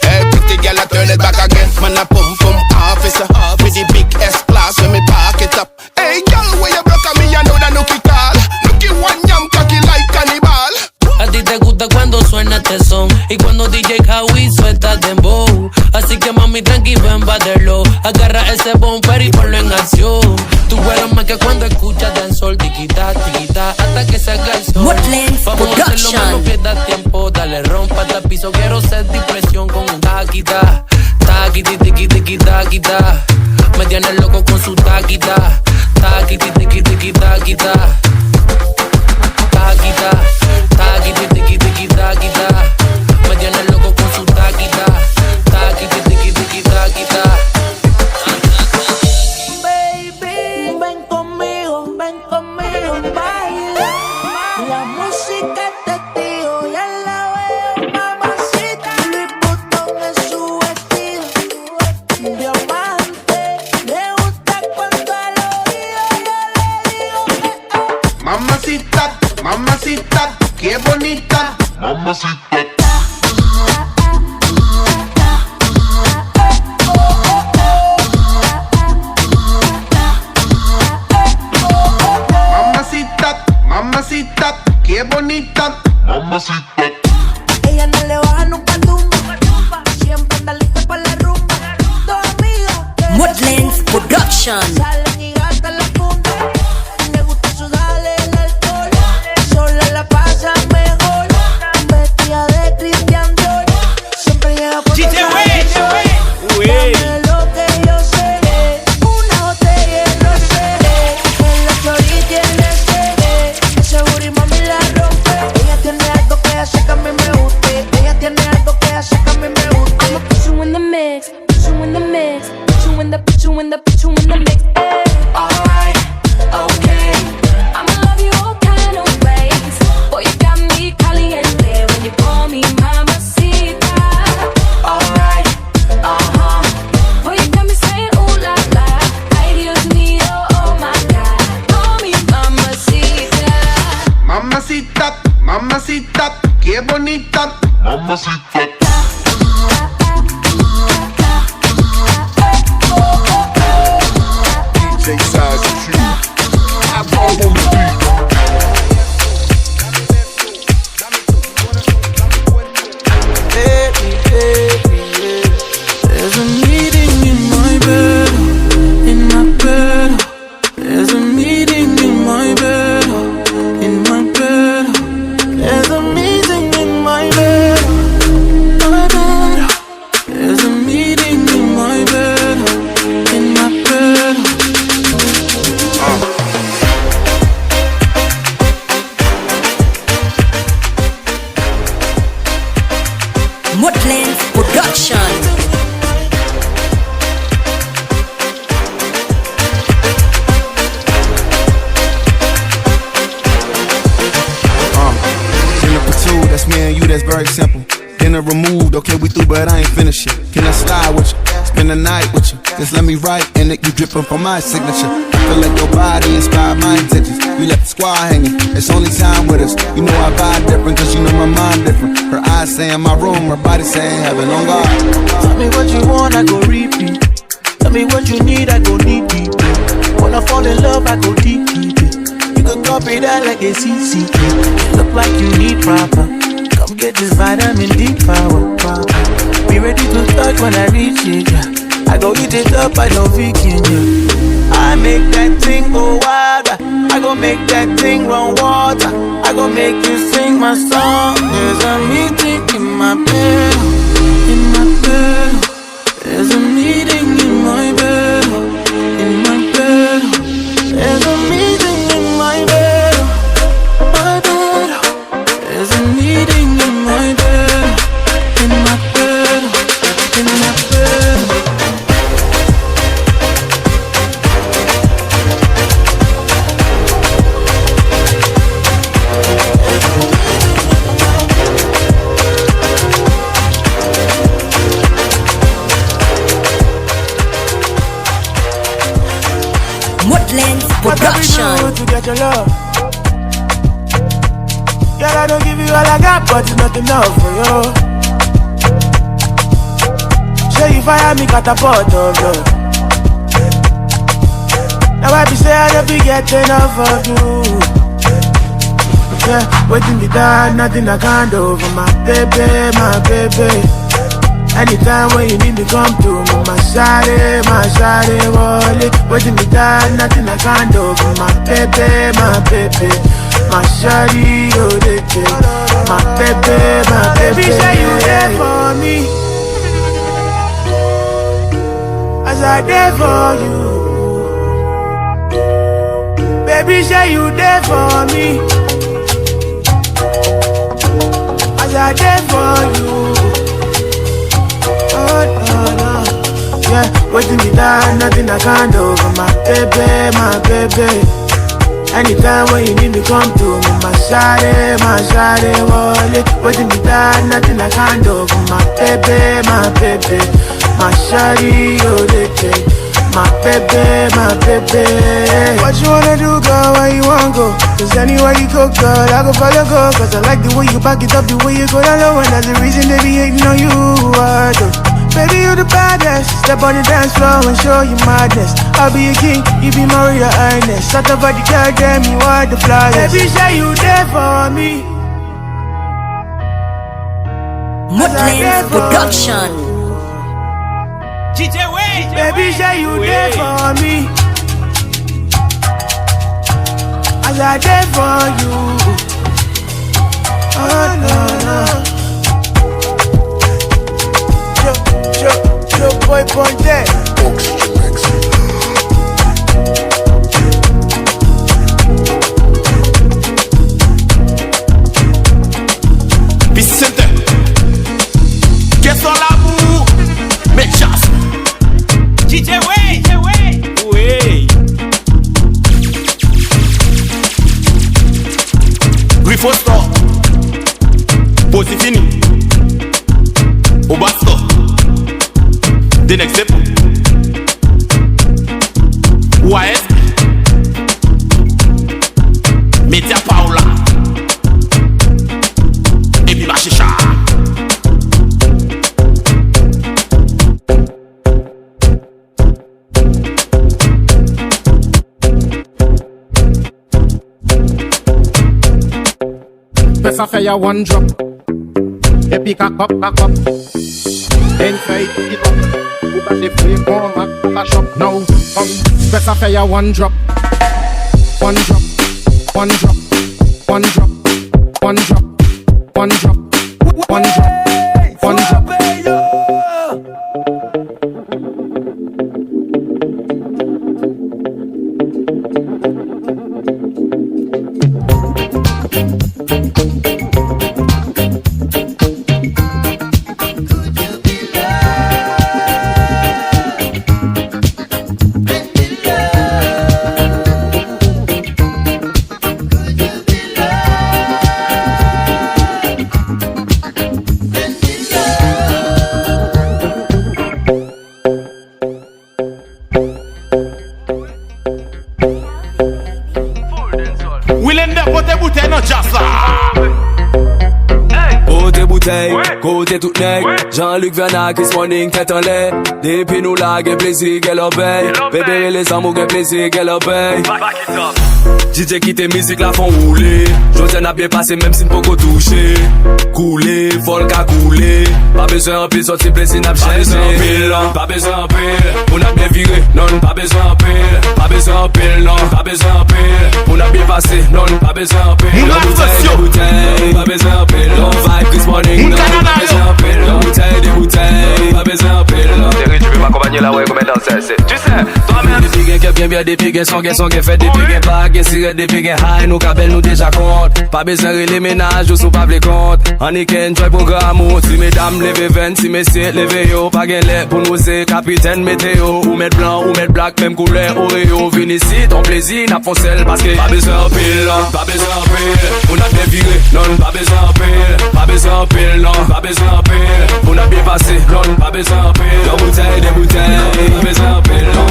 Hey, pretty girl I turn it back again. Man a pum pum officer with the big S class when me park it up. Hey girl, when you broke on me, you know that nookie call. Nookie one yam cocky like cannibal. A ti te gusta cuando suena este son y cuando DJ Howie suelta dembow. Así que mami tranqui ven baterlo. Agarra ese bumper y ponlo en acción. Tú eres más que cuando escuchas dancehall, tiquita, tiquita, hasta que se haga el sol. Modlens Vamos a hacerlo más, no pierdas tiempo. Dale, rompa hasta el piso, quiero sentir presión con un taquita. Taquiti, tiqui, tiqui, taquita. Me tiene loco con su taquita. Taquiti, tiqui, tiqui, taquita. Taquita, taquiti, tiqui, tiqui, taquita. Me tiene loco con su taquita. Taquiti, tiqui, tiqui, taquita. Baby, ven conmigo. Mamacita, qué bonita. Mamacita. Ella no le baja nunca tumba. Siempre anda lista para la rumba. Dos amigos. Modlens Production. Salen y gastan la funda. Le gusta sudarle el alcohol. Sola la pasa mejor. Vestida de Christian Dior. Siempre llega por dame lo que yo sé. Una botella y no sé. En la chori tiene sed. Ese booty mami la rompe. Ella tiene algo que hace que a mí me guste. Ella tiene algo que hace que a mí me guste. I'ma put you in the mix, put you in the mix, put you in the, put you in the, put you in the mix. Alright, okay. I'ma love you all kind of ways. Boy, you got me caliente when you call me mamacita. Alright, boy, you got me saying ooh la la. Ay Dios mío, oh my God. Call me mamacita. Mamacita, mamacita, qué bonita. Mamacita. DJ Size Tree. I roll on the beat. Baby, baby, yeah. There's a meeting in my bed, in my bed. There's a meeting in my bed, in my bed. There's a meeting in my bed, my bed. There's a meeting in my bed, in my bed. Modlens Production. Dinner for two, that's me and you, that's very simple. Dinner removed, okay, we through, but I ain't finished yet. Can I slide with you? Spend the night with you. Just let me write, and it you dripping from my signature. I feel like your body inspired my intentions. We left the squad hanging, it's only time with us. You know I vibe different, cause you know my mind different. Her eyes say in my room, her body saying heaven on God. Tell me what you want, I go repeat. Tell me what you need, I go deep, deep. Wanna fall in love, I go deep, deep. You could copy that like a CC. You look like you need proper. Come get this vitamin D power. Be ready to touch when I reach it, yeah. I go eat it up, I know vegan, yeah. I make that thing go wild. I go make that thing run water. I go make you sing my song. There's a meeting in my bed, in my bed. There's a meeting in my bed, in my bed. There's a meeting in my bed, my bed. There's a meeting in my bed, in my bed, in my bed. Modlens Production. What to get your love? Girl, I don't give you all I got, but it's not enough for you. Say you fire me, catapult of love. Now I be say I don't be getting enough of you. Yeah, waiting me down, nothing I can't do for my baby, my baby. Anytime when you need me, come to me, my shawty, wallet. Waiting me down, nothing I can't do for my baby, my baby. My shawty, oh, they my baby, my baby. Say you there for me, as I there for you. Baby, say you there for me, as I there for you. Yeah, waiting me down, nothing I can't do for my baby, my baby. Anytime when you need me, come to me, my shawty, wallet. Waiting me down, nothing I can't do for my baby, my baby. My shawty, oh, they take My baby, my baby. What you wanna do, girl? Where you wanna go? Cause anywhere you go, girl, I go follow, go. Cause I like the way you back it up, the way you go down low. And that's the reason they be hating on you, I do. Baby, you the baddest. Step on the dance floor and show you madness. I'll be a king, you be my real highness. Shut up, body, girl, damn, you are the flyest. Baby, say you there for me. Modlens Production. DJ Way, baby, say you there for me. As I there for you. Oh no no. Yo boy Ponte. Vicente, qu'est-ce qu'on l'a pour? Mais chasse. DJ Way, oui. Griffo Store. Posi fini. Au basto. The next step. YS. Media Paula. Et puis ma chicha. Ça fait ya one drop. Et puis cock up. Then fight it up. Ou pas des free come back la shop now. Ça fait ya one drop. One drop. One drop. One drop. One drop. One drop. One drop. One drop. Côté tout nèg, Jean-Luc Vernat, Chris Morning, tête en lait. Depuis nous là, gen plaisir qu'elle obéit. Bébé les amours, gen plaisir qu'elle obéit. DJ qui te musique la font rouler. José n'a bien passé même si ne peut pas toucher. Couler, folk a couler. Pas besoin en pile, sorti plaisir n'a pas besoin en pile. Pas besoin en pile, on a bien viré. Non, pas besoin en pile. Pas besoin en pile, non, pas besoin en pile. On a bien passé, non, pas besoin en pile. Bouteille, pas besoin en pile. On vibe Chris Morning, non, pas besoin en pile. Des bouteilles, pas besoin en pile. Chérie, tu peux m'accompagner là, ouais, comme elle danse, tu sais, toi-même. Des pigs, bien, des pigs, son, fait des pigs, pas, des pigs high, nous cabelles nous déjà compte. Pas besoin de les ménages, ou sous pas les comptes. On est qu'un joy programme, si mesdames levez 20, si messieurs levez yo. Pas gain l'air pour nous c'est capitaine météo. Ou mettre blanc, ou mettre black, même couleur Oreo. Vini ici, ton plaisir n'a pas celle parce que pas besoin en pile, pas besoin en pile. On a bien viré, non, pas besoin en pile. Pas besoin en pile, non, pas besoin en pile. On a bien passé, non, pas besoin en pile. Des bouteilles, pas besoin en pile, non.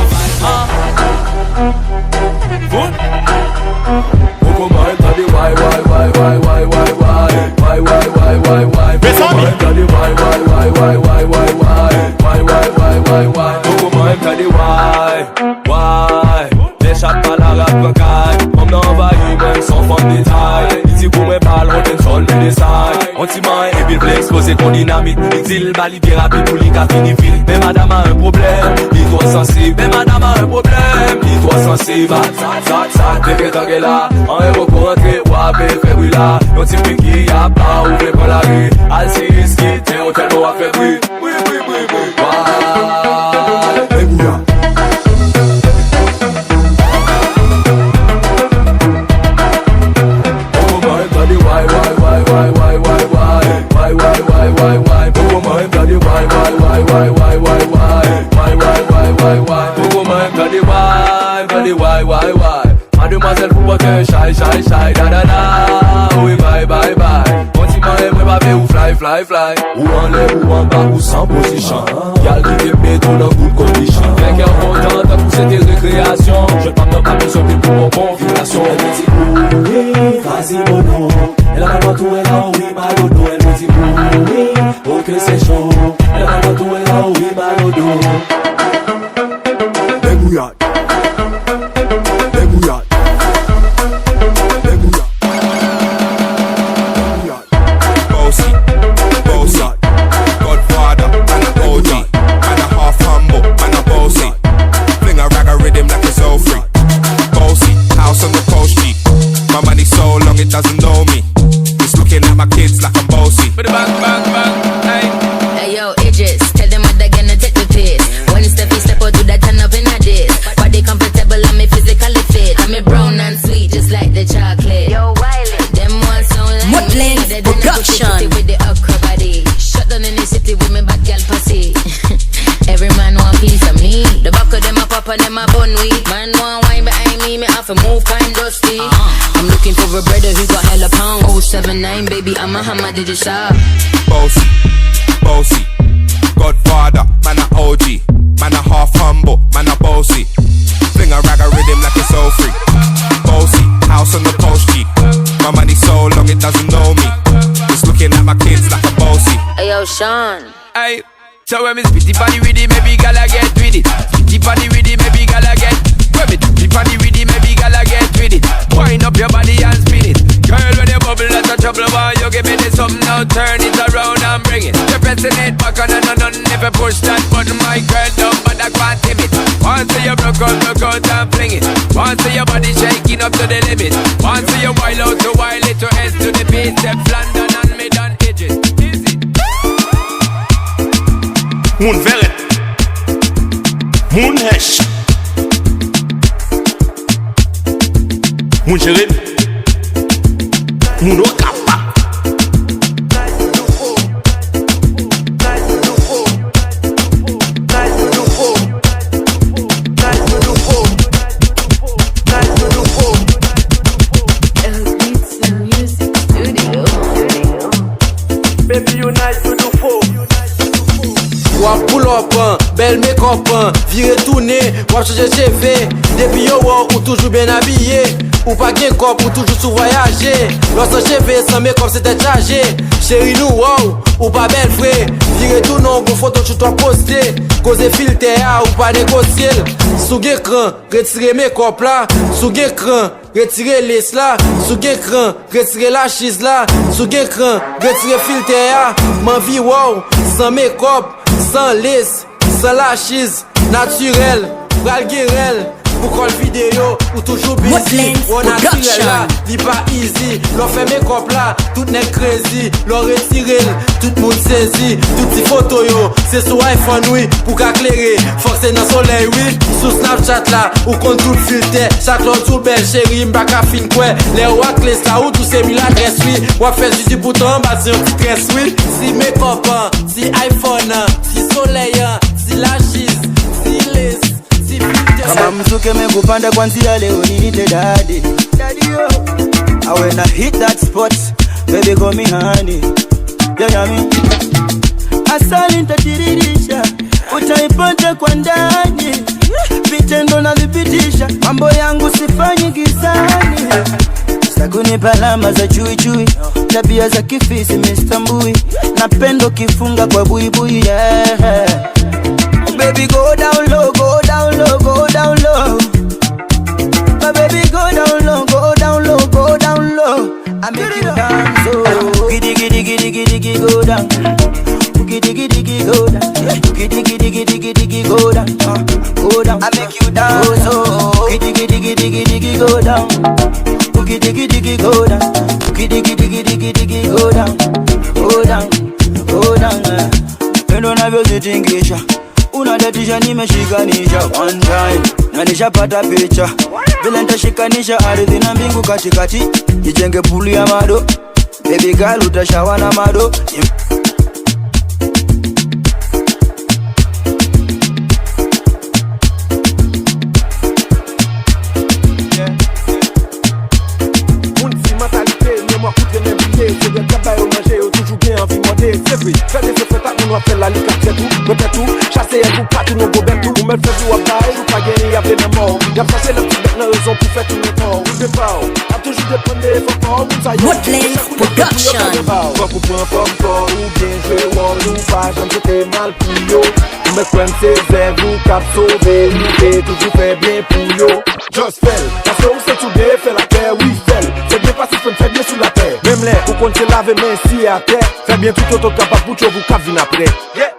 L'échappe pas la rap cacaille. On envahit même sans fond de détail. Ici pour mes balles, on t'aime sol le dessin. On t'y maille et puis le exposé qu'on dynamite. Exil, bali, bien rapide pour les cafés ni fil. Mais madame a un problème, dis-toi sensible. Mais madame a un problème, dis-toi sensible. Sac, t'es qu'est là. En héros pour rentrer, wabé, fait oui là. Yon t'y pique qui y'a pas, ouvrez pas la rue. Alci, ski, t'es au tel mot à faire oui. Oui. Hey, bouya. Mademoiselle pour votre shy, da, oui, bye. On t'y maille, moi, baby, ou fly. Ou en l'air, ou en bas, ou sans position. Y'a qui te met dans le good condition. Fait qu'elle content, c'était récréation. Je tente de pas besoin plus pour mon configuration. Elle me dit oui, vas-y mono. Elle a pas tout, elle a oui, malodo. Elle me dit oui, oh que c'est chaud. Elle a pas tout, elle a oui, malodo. Débrouillard. Débrouillard. Bossy, bossy, Godfather, and a OG, and a half humble, and a bossy. Fling a rag a rhythm like it's all free. Bossy, house on the coast G. My money so long it doesn't know me. It's looking at my kids like I'm bossy. Bang, bang, bang, hey. Hey yo, Idris, tell them what they're gonna take the piss. When step out to that turn up in a dish. Body comfortable, I'm physically fit. I'm brown and sweet, just like the chocolate. Yo, Wiley, them ones sound like Modlens production. With the upper body, shut down in the city with me bad girl pussy. Every man want piece of me. The back of them a pop and them a bun weed. Man want wine behind me, me have to move kind dusty. I'm looking for a brother who got hella pound. 079, baby, I'm a hammer, did you shop? Bossy, bossy, Godfather, man a OG, man a half humble, man a bossy. Fling a rag a rhythm like it's all free. Bossy, house on the coast G. My money so long it doesn't know me. It's looking at my kids like I'm bossy. Hey yo, Sean. Hey, so when me spitty body with it, maybe gala get with it. Spitty body with it, maybe gala get. When me spitty body with it, maybe gala get with it. Wind up your body and spin it. Girl, when you bubble, that's a trouble. Why you give me this something now? Turn it around and bring it. You're pressing it back on and on. Never push that button, my girl, down, but I can't tame it. Once you broke out and fling it. Once your body shaking up to the limit. Once you wild out to wild it to S to the base. Step London and mid on edges. Easy. Moun veret, moun hesh, moun chérim, moun okapa. Baby, you nice to do for. Wap pull up, bel make-up, vire tourner, wap changer cheveux. Depuis yo wow, ou toujours bien habillé. Ou pas gen cop, ou toujours sous voyager. Lorsque cheveux sans make-up c'était chargé. Chérie nous wow, ou pas belle frais. Vire tout non, bon photo tu dois poster. Cause filter ou pas négocier. Sous écran, retirer make-up là. Sous écran, retirer lace là. Sous écran, retirer la chise là. Sous écran, retirer filter. Man vie wow, sans make-up. Sans lace, sans la chise, naturel, bral guerrel. Pour call vidéo ou toujours busy. On naturel là, li pas easy. L'on fait make-up là, tout n'est crazy. L'on retire, tout le monde saisi. Toutes ces photos yo, c'est sur iPhone oui. Pour qu'éclairer, forcer dans le soleil oui. Sous Snapchat là, ou contre tout filter. Chaque l'autre tout belle chérie, m'baka fin quoi. Les wackless là, ou tout c'est mis l'adresse oui. Ou fait juste du bouton, bah c'est un petit tresse oui. Si make-up, si iPhone, si soleil, si la chise, si lace. Kama mzuke mekupanda kwanzia leo niite daddy. Daddy yo. And when I hit that spot, baby call me honey. You hear me? Asali nitatiridisha, utaipata kwa ndani. Vitendo na vipitisha, mambo yangu sifanyi gizani. Sakunipa alama za chui chui, tabia za kifisi mistambui. Napendo kifunga kwa buibui yeah. Baby go down low, go down low, go down low. My baby go down low, go down low, go down low. I make you dance, oh. Giddy giddy giddy giddy giddy go down. Giddy giddy giddy go down. Giddy giddy giddy giddy giddy go down. Go down. I make you dance, oh. Giddy giddy giddy giddy giddy go down. Giddy giddy giddy go down. Giddy giddy giddy giddy giddy go down. Go down, go down. Pendo navyozitingisha. Unadatisha nimeshikanisha one time. Na nishapata picha. Vile nitashikanisha ardhi na mbingu katikati. Nijenge pulu ya mado. Baby girl utashawa na mado. C'est de tabac au manger, toujours bien envie de monter. C'est puis, faire des effets, on va faire la liqueur, c'est tout. Peut-être tout, chasser un coup, pas tout, nos gobelins tout. On me fait jouer à bail, ou pas gagner y a plein de morts. Y'a passé la petite bête, la raison pour faire tout le temps. Ou de part, a toujours dépendre des efforts. Modlens Production. Pas pour prendre fort, ou bien jouer wall, ou pas, j'aime c'était mal pour yo. Me prendre ses airs, vous cap sauver, ou et toujours fait bien pour yo. Just fell, parce que vous c'est tout bien, fait la terre, oui, fell. C'est bien passé, fait bien sous la terre. Même l'air, vous comptez laver, mais si à terre, fait bien tout autant capable pour vous cap vin après. Yeah.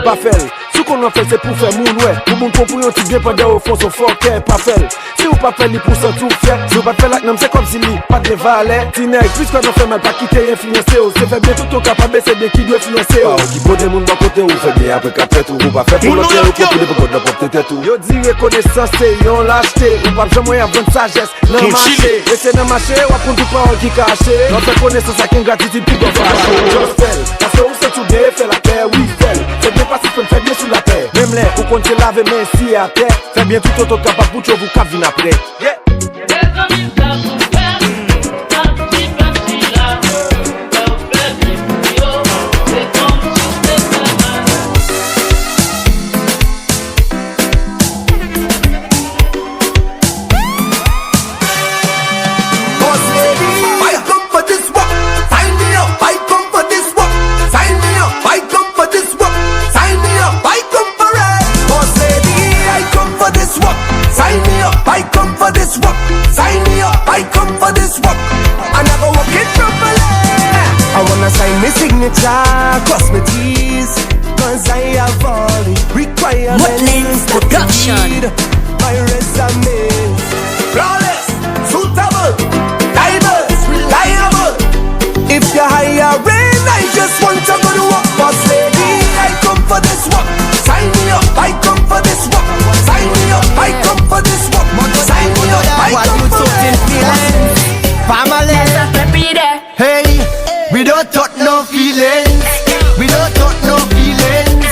Pas fait. Ce qu'on a fait c'est pour faire mon ouais. Pour mon comprendre un petit bien pendant au fond son fort qu'est pas fait. Si vous pas fait les pour ça tout fait. Si vous pas fait la nom c'est comme si lui pas de valet. Tineg puisque on fait mal pas quitter influencer. C'est fait bien tout au capable c'est bien qui doit financer. Pas qui peut des monde d'un côté ou fait bien après qu'après tout vous pas fait pour l'autre ou pour de porter tête tout. Yo dit reconnaissance c'est on l'acheter. Ou pas jamais avoir de sagesse dans marché. Et c'est dans marché ou pour tout pas qui caché. Non fait connaissance ça qui gratitude qui doit faire. Just fell. Parce que vous c'est tout bien fait la terre oui fell. C'est bien passé fait bien sur la terre. Même l'air, vous comptez laver, mais si à terre, fait bien tout autant capable pour vous cap vin après. Yeah. Cross my T's, cause I have all the requirements. Modlens Production. My resume flawless, suitable, diverse, reliable. If you're hiring, I just want to go to work. Boss lady, I come for this work. Sign me up, I come for this work. Sign me up, I come for this work. Sign me up, I come for this work. Family, hey, we don't talk no feelings. We don't talk no feelings.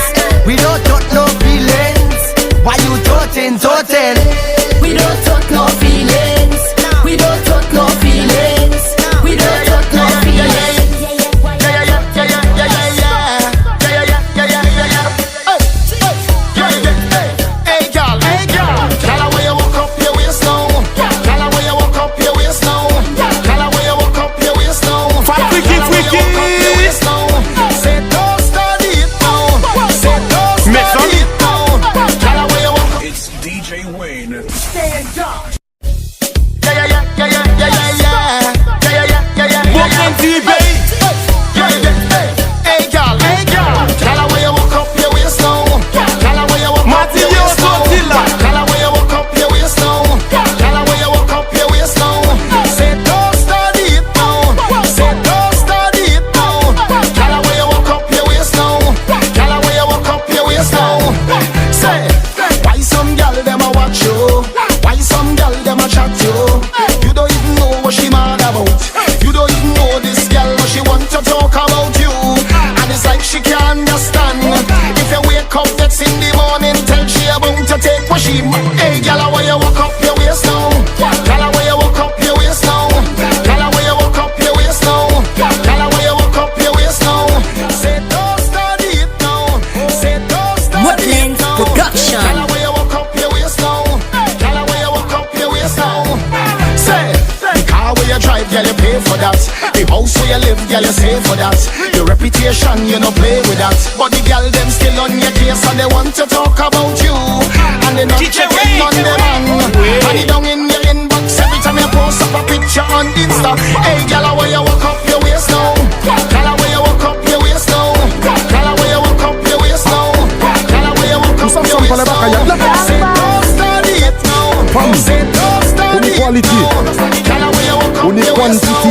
We don't talk no feelings. Why you talking? We don't talk no feelings. We don't talk no feelings. We don't talk no feelings. Hey, girl, girl, where you walk up your waist now? Girl, where you walk up your waist now? Girl, where you walk up your waist now? Say don't start it now. Say don't start it now. Girl, where you walk? It's DJ Wayne. Stand up. Hey, girl, girl, where you walk up your waist now? Girl, where you walk up your waist now? Girl, where you walk up your waist now? Girl, where you walk up your waist now? Say don't start it now. Say don't start it now. Girl, where you walk up your waist now? Girl, where you walk up your waist now? Say, why some girl them a watch you? Why some girl them a chat you? You don't even know what she mad about. You don't even know this girl what she want to talk about you. And it's like she can't understand. If you wake up next in the morning, tell she about to take what she. Hey, girl, where you walk up your waist now? Girl, where you walk up your waist now? Girl, where you walk up your waist now? Girl, where you walk up your waist now? Say don't start it now. Say don't start Modlens it now. Production. Girl, where you walk up your waist now? Girl, where you walk up your waist now? Say, the car where you drive, girl, you pay for that. The house where you live, girl, you save for that. Your reputation, you no play with that. But the girl them still on your case and they want to talk about you. And they not checking on the man. And they down in your inbox every time you post up a picture on Insta. Hey, girl, where you walk up your waist now? Girl, where you walk up your waist now? Girl, where you walk up your waist now? Girl, where you walk up your waist now? Say don't start it now. Say don't start it now. On est quantité.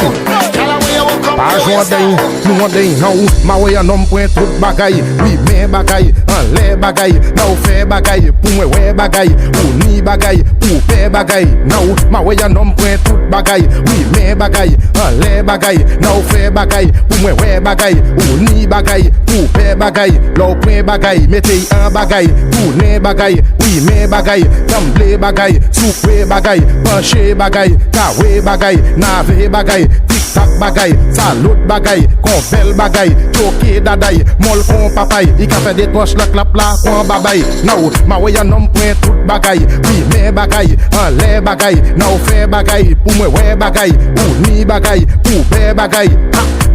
Pas joint d'un, nous on d'un en haut. Ma way un homme point trop bagaille. Oui, mais men bagay, an le bagay. Nou fe bagay, pou mwen we bagay. Ou ni bagay, pou pe bagay. Nou, ma we ya nom pren tout bagay. Oui, men bagay, an le bagay. Nou fe bagay, pou mwen we bagay. Ou ni bagay, pou pe bagay. Lou pren bagay, mete an bagay. Tourne bagay, oui, men bagay. Tamble bagay, soupe bagay. Penche bagay, kawe bagay. Nave bagay, tic-tac bagay. Salute bagay, konvel bagay. Choke daday, mol kon papay. I ka fe de tosh la klap la kon babay. Nou, ma we ya nom pren tout bagay. Oui, men bagay, an le bagay. Nou fe bagay, pou mwen we bagay. Ou ni bagay, pou pe bagay.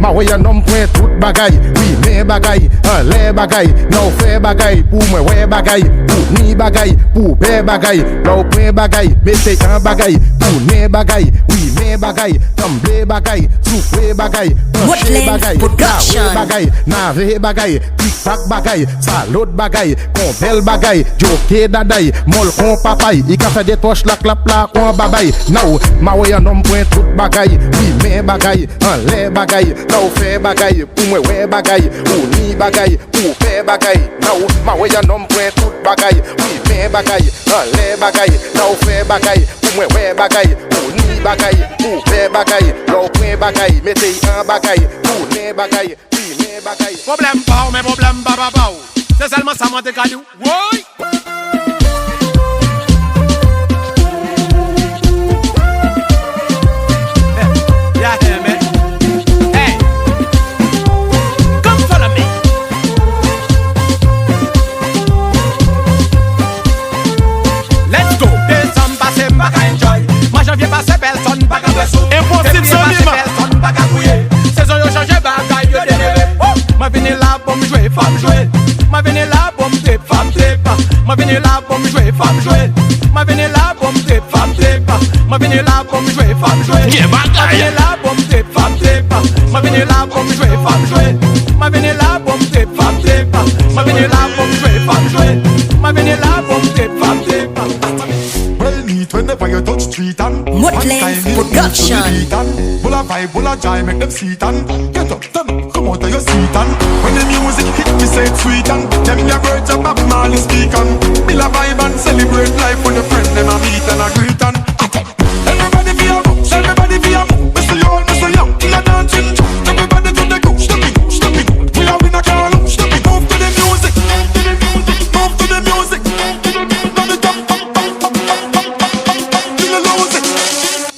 Ma we ya nom pren tout bagay. Oui, men bagay, an le bagay. Nou fe bagay, pou mwen we bagay. Ou ni bagay, pou pe bagay. Nou pren bagay, mete an bagay. Tourne bagay, oui, men bagay. Tamble bagay, soupe bagay. Penche bagay, kawe bagay. Nave bagay, tic-tac bagay. Salute bagay, konvel bagay. Joke daday, mol kon papay. I ka fe de tosh la klap la kon babay. Nou, ma we ya nom pren tout bagay. Oui, men bagay, an le bagay. Nou fe bagay, pou mwen we bagay. Ou ni bagay, pou pe bagay. Nou, ma we ya nom pren tout bagay. Oui, men bagay, an le bagay. Nou fe bagay, pou mwen we bagay. Ou ni bagay, pou pe bagay. Nou pren bagay, mete an bagay. Tourne bagay, oui, men bagay. Problème pas, mais problème ba ba ba. C'est seulement ça m'a décalé. Oui. Yeah, man. Hey, come follow me. Let's go. Décembre passé, m'a enjoy. Moi janvier passé, personne pas qu'à besoin. Impossible sans lima. Personne pas qu'à couiller. Saison yo changé, bagaille yo dénéré. Ma vini là pour me jouer, femme jouer. Ma vini là pour me tape, femme tape. Ma vini là pour me jouer, femme jouer. Ma vini là pour me tape, femme tape. Ma vini là pour me jouer, femme jouer. Ma vini là pour me tape, femme tape. Ma vini là pour me jouer, femme jouer. Ma vini là pour me tape, femme tape. Ma vini là pour me jouer, femme jouer. Ma vini là pour me tape, femme tape. Well neat whenever you touch street and Modlens production. Bull a vibe, bull a jive, make them see it and get up, stand up, come out of your seat and when the music hit me say it's sweet and them your words up Bob Marley speak and build a vibe and celebrate life when your friend them a meet and a greet and everybody be a move, everybody be a move. Mr. Young, Mr. Young, we are dancing too. Everybody to the go, step it, step it. We are in a car, step it. Move to the music, move to the music.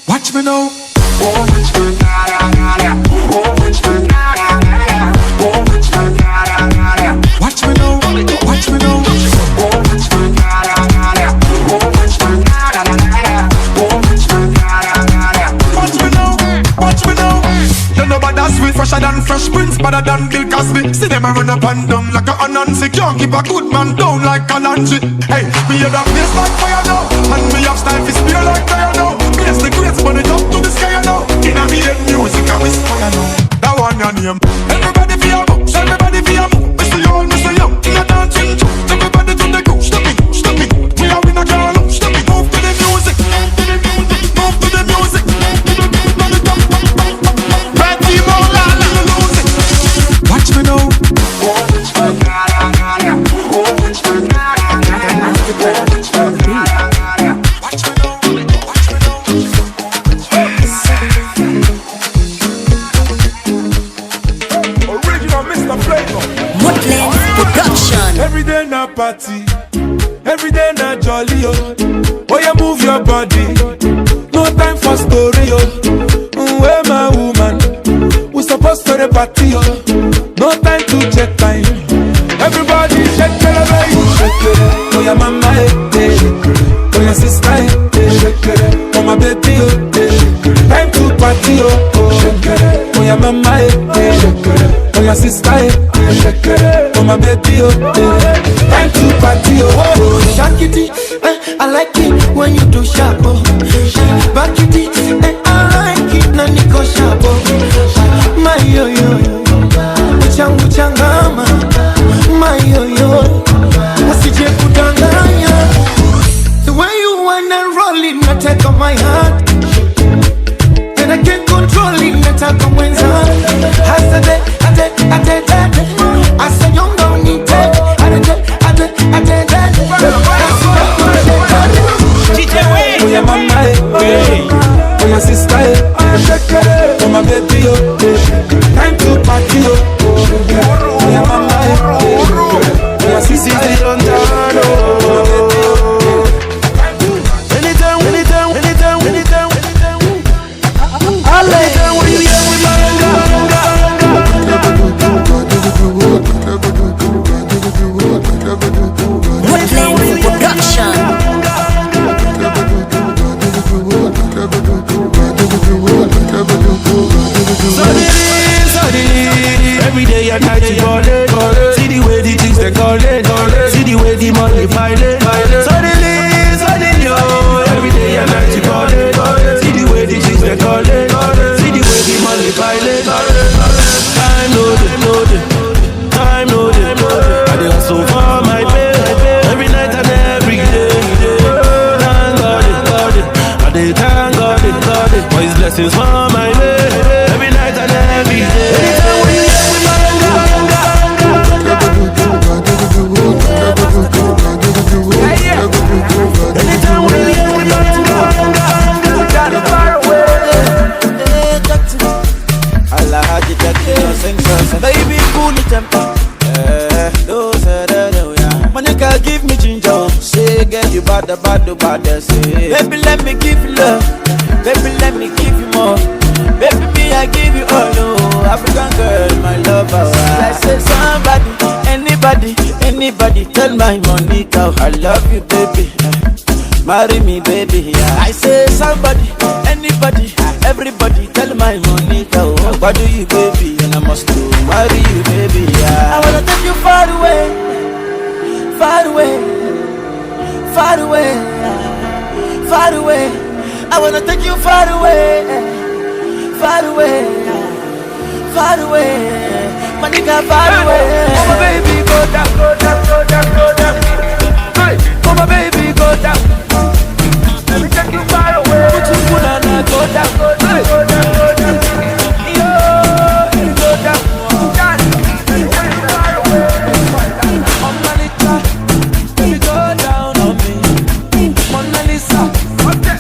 Watch me now. Watch me now. Watch me now. Watch me now. You know about that sweet, fresher than Fresh Prince, better than Bill Cosby. See them a run up and down like a Anansi. Can't keep a good man down like a Nancy. Hey, me hear that bass like fire now, and me have style for spear like fire now. Place the grades, burn it up to the sky now. In a me head music, I whisper now. That one your name. Everybody be a move, everybody be a move. Mr. Young, Mr. Young, we are dancing too. Everybody to the go, step it, step it. We are in a car, step it. Move to the music, move to the music. Watch me now. Every day na party, every day na jolly, oh. Oh, you move your body, no time for story, oh. Where my woman, we supposed to the party, oh. No time to check time. Everybody shake it, baby. Shake it, oh your mama, oh your sister, shake it, oh my baby, oh. Time to party, oh. Shake it, oh your mama, shake it, oh your sister, shake it, oh my baby, oh. Time to party, oh. Shake it, I like it when you do sharp, oh. Back it, I like it, na niko sharp, oh. My yo yo. Uchangu changama, my yo yo. Asije kudanganya. The way you wanna roll it, na take on my heart. And I can't control it, na take on mwenza. Hasade, ate. Asa nyonga unite. blessings on my way, every night and every day. Anytime when you hear with my anytime when you hear with my baby, cool it temper. Monica, give me ginger. Say, girl, you bad, say. Baby, let me give you love. Baby, let me give you more. Baby, me, I give you all. Oh, African girl, my lover. I say, somebody, anybody, tell my Monica, I love you, baby. Marry me, baby. Yeah. I say, somebody, anybody, everybody, tell my Monica, oh, what do you, baby? And I must do marry you, baby. Yeah. I wanna take you far away, far away, far away, far away. I wanna take you far away, far away, far away, Monica, far away. Oh my baby, go down, go down, go down, go down. Hey, oh my baby, go down. Let me take you far away. Put you good and I go down, go down, go down, go down. Yo, go down, down. Let me take you far away. Mona Lisa, baby, go down on me. Mona Lisa,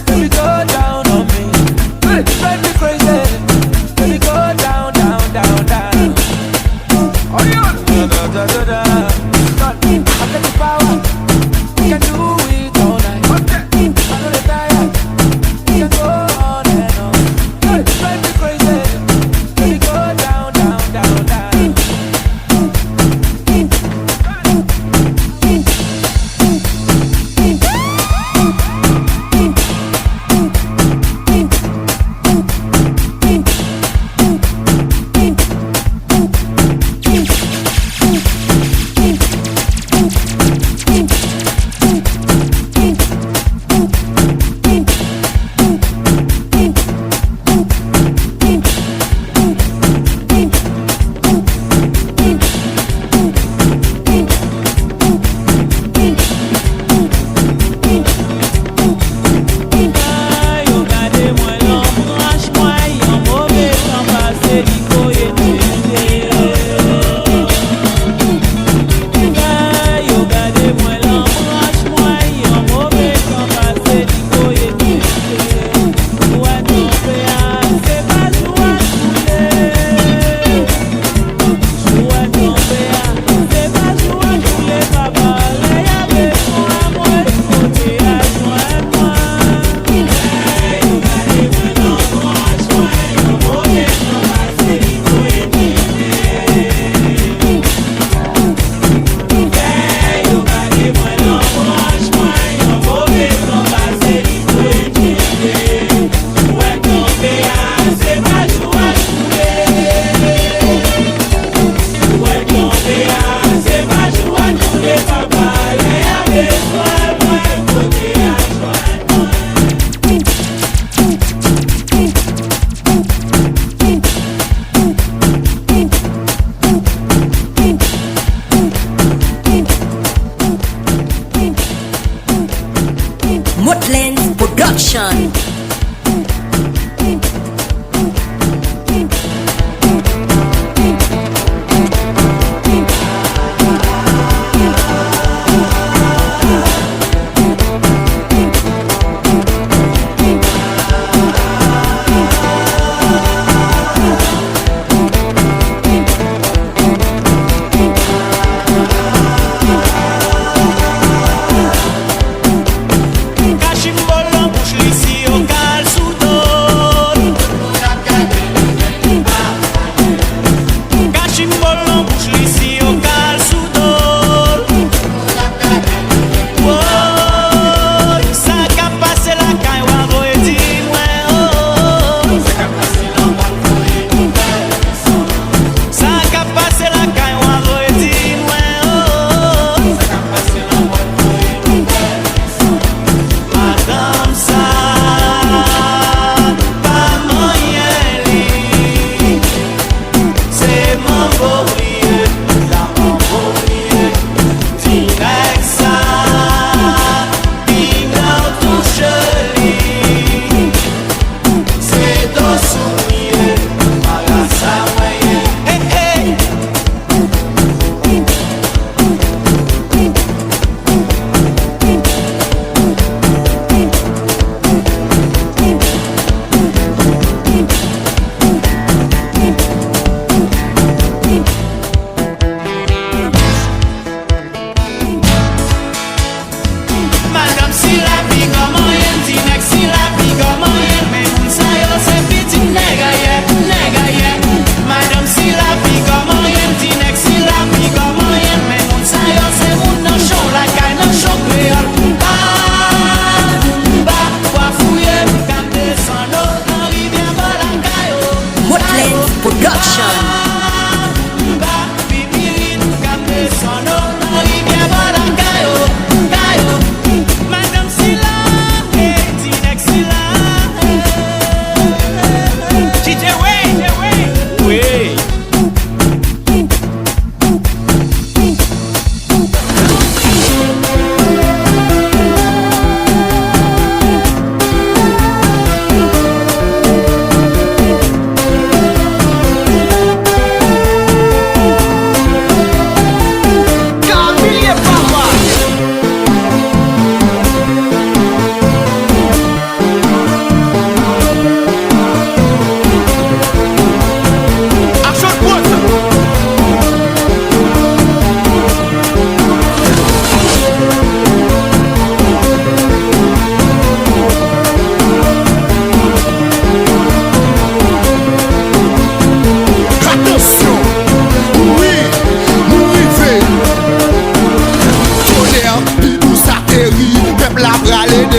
baby, go down on me. Drive me crazy, baby, go down, down, down, down. Oh yeah.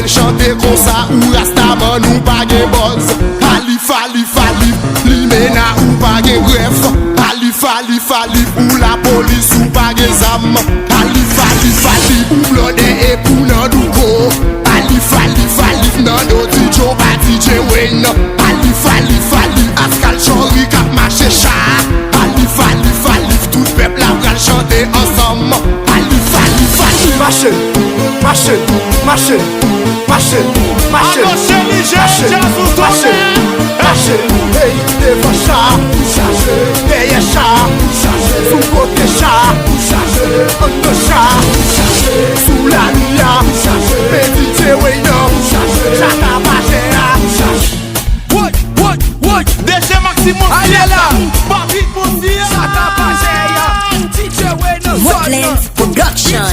le chanter comme ça ou Rastaman ou pas gen buzz. Alif, li mena ou pas gen bref. Alif, ou la police ou pas gen zam. Alif, ou blonde et pou nan douko. Alif, nan do DJ pa DJ Wayne. Alif, Askal Chori kap mache chat. Alif, tout peuple la pral chanter ensemble. Alif, machine, hey, devant chat, derrière chat, sous côté chat, en deux chat, sous la lumière, petit Wayne, chata Pagéa. What? DJ Maximum, allez là, Papi Mondia, chata Pagéa, DJ Wayne, Modlens Production.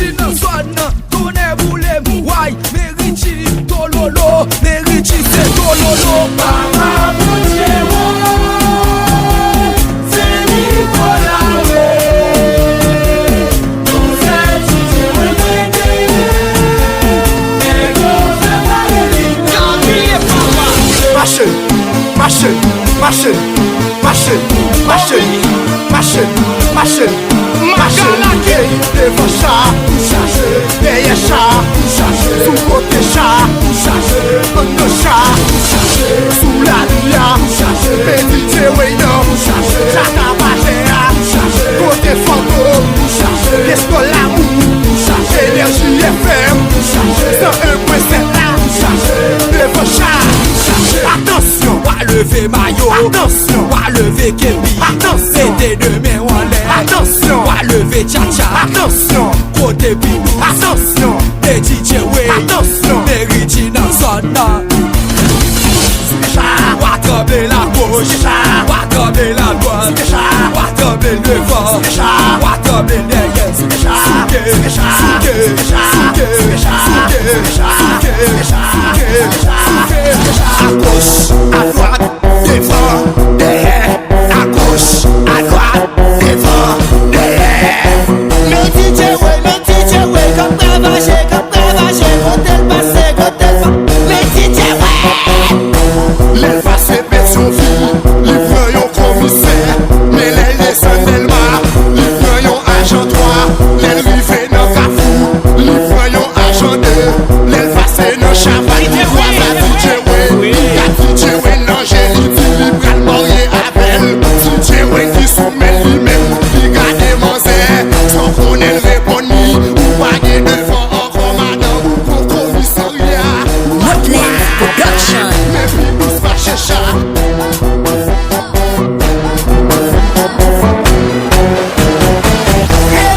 Merichi Tololo, Merichi c'est Tololo. Mama Moutiewo, c'est Nicolas Way. Nous c'est Titi Wendenge, et nous c'est Valérie. Camille Papa. Machine, hey, devant chat, derrière chat, sous côté chat, en deux chat, sous la lumière, petit Wayne, chata Pagéa, côté fantôme, qu'est-ce que l'amour, énergie FM, 101.7 là, devant chat, attention, va lever maillot, attention, va lever képi, attention, c'était demain en l'air, attention, va lever tcha-tcha, attention, côté bidou, attention, et DJ Way, attention, Merichi dans son nom. Va tomber la gauche, va tomber la droite, va tomber le devant, va tomber derrière, à gauche, à droite, devant, derrière, à gauche, à droite, devant, derrière. Le DJ Way, comme RAVAJE, côté le passé, côté le le DJ Way. Les passés perdent son vie, les voyons commissaire, mais les laissent Delma, les voyons agent 3, les rivés dans Cafou, les voyons agent 2, les passés dans Chaval, les voix à DJ Way, DJ Way l'angélique, il pral morier avec DJ Way qui soumet lui-même, qui garde Manzé, sans qu'on ait répondu, ou pas devant encore madame, ou pour commissariat. Modlens Production. Mais puis pousse pas chez chat. Et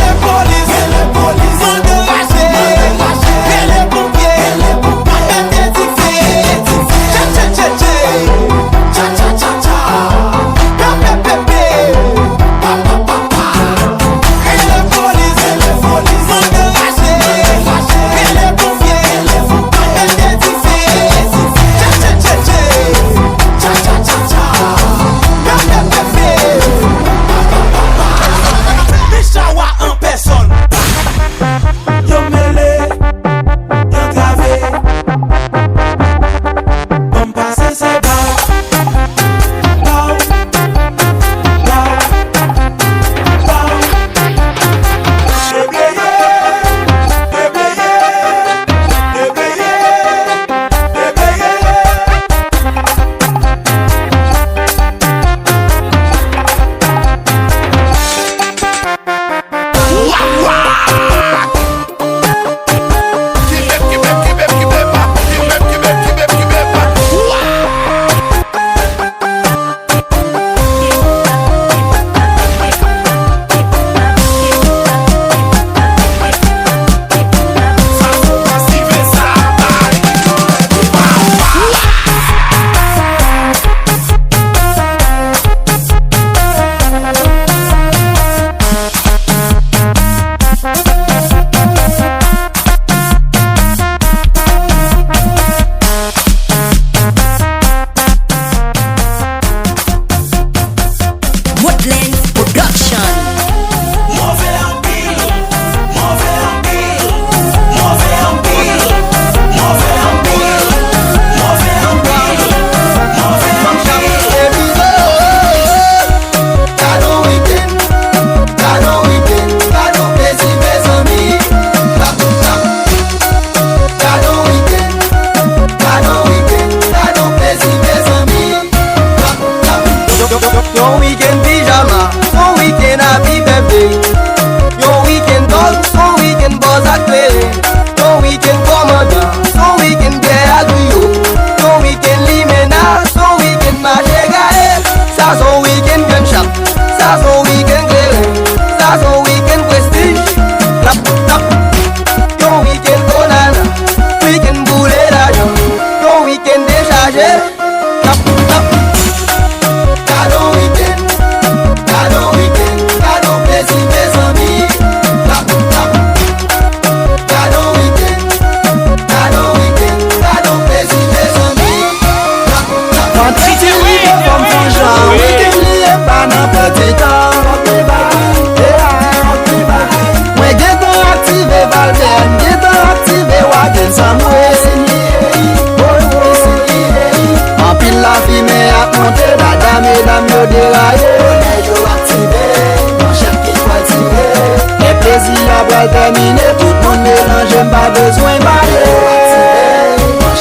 terminé, tout le monde mélange, pas besoin bailler.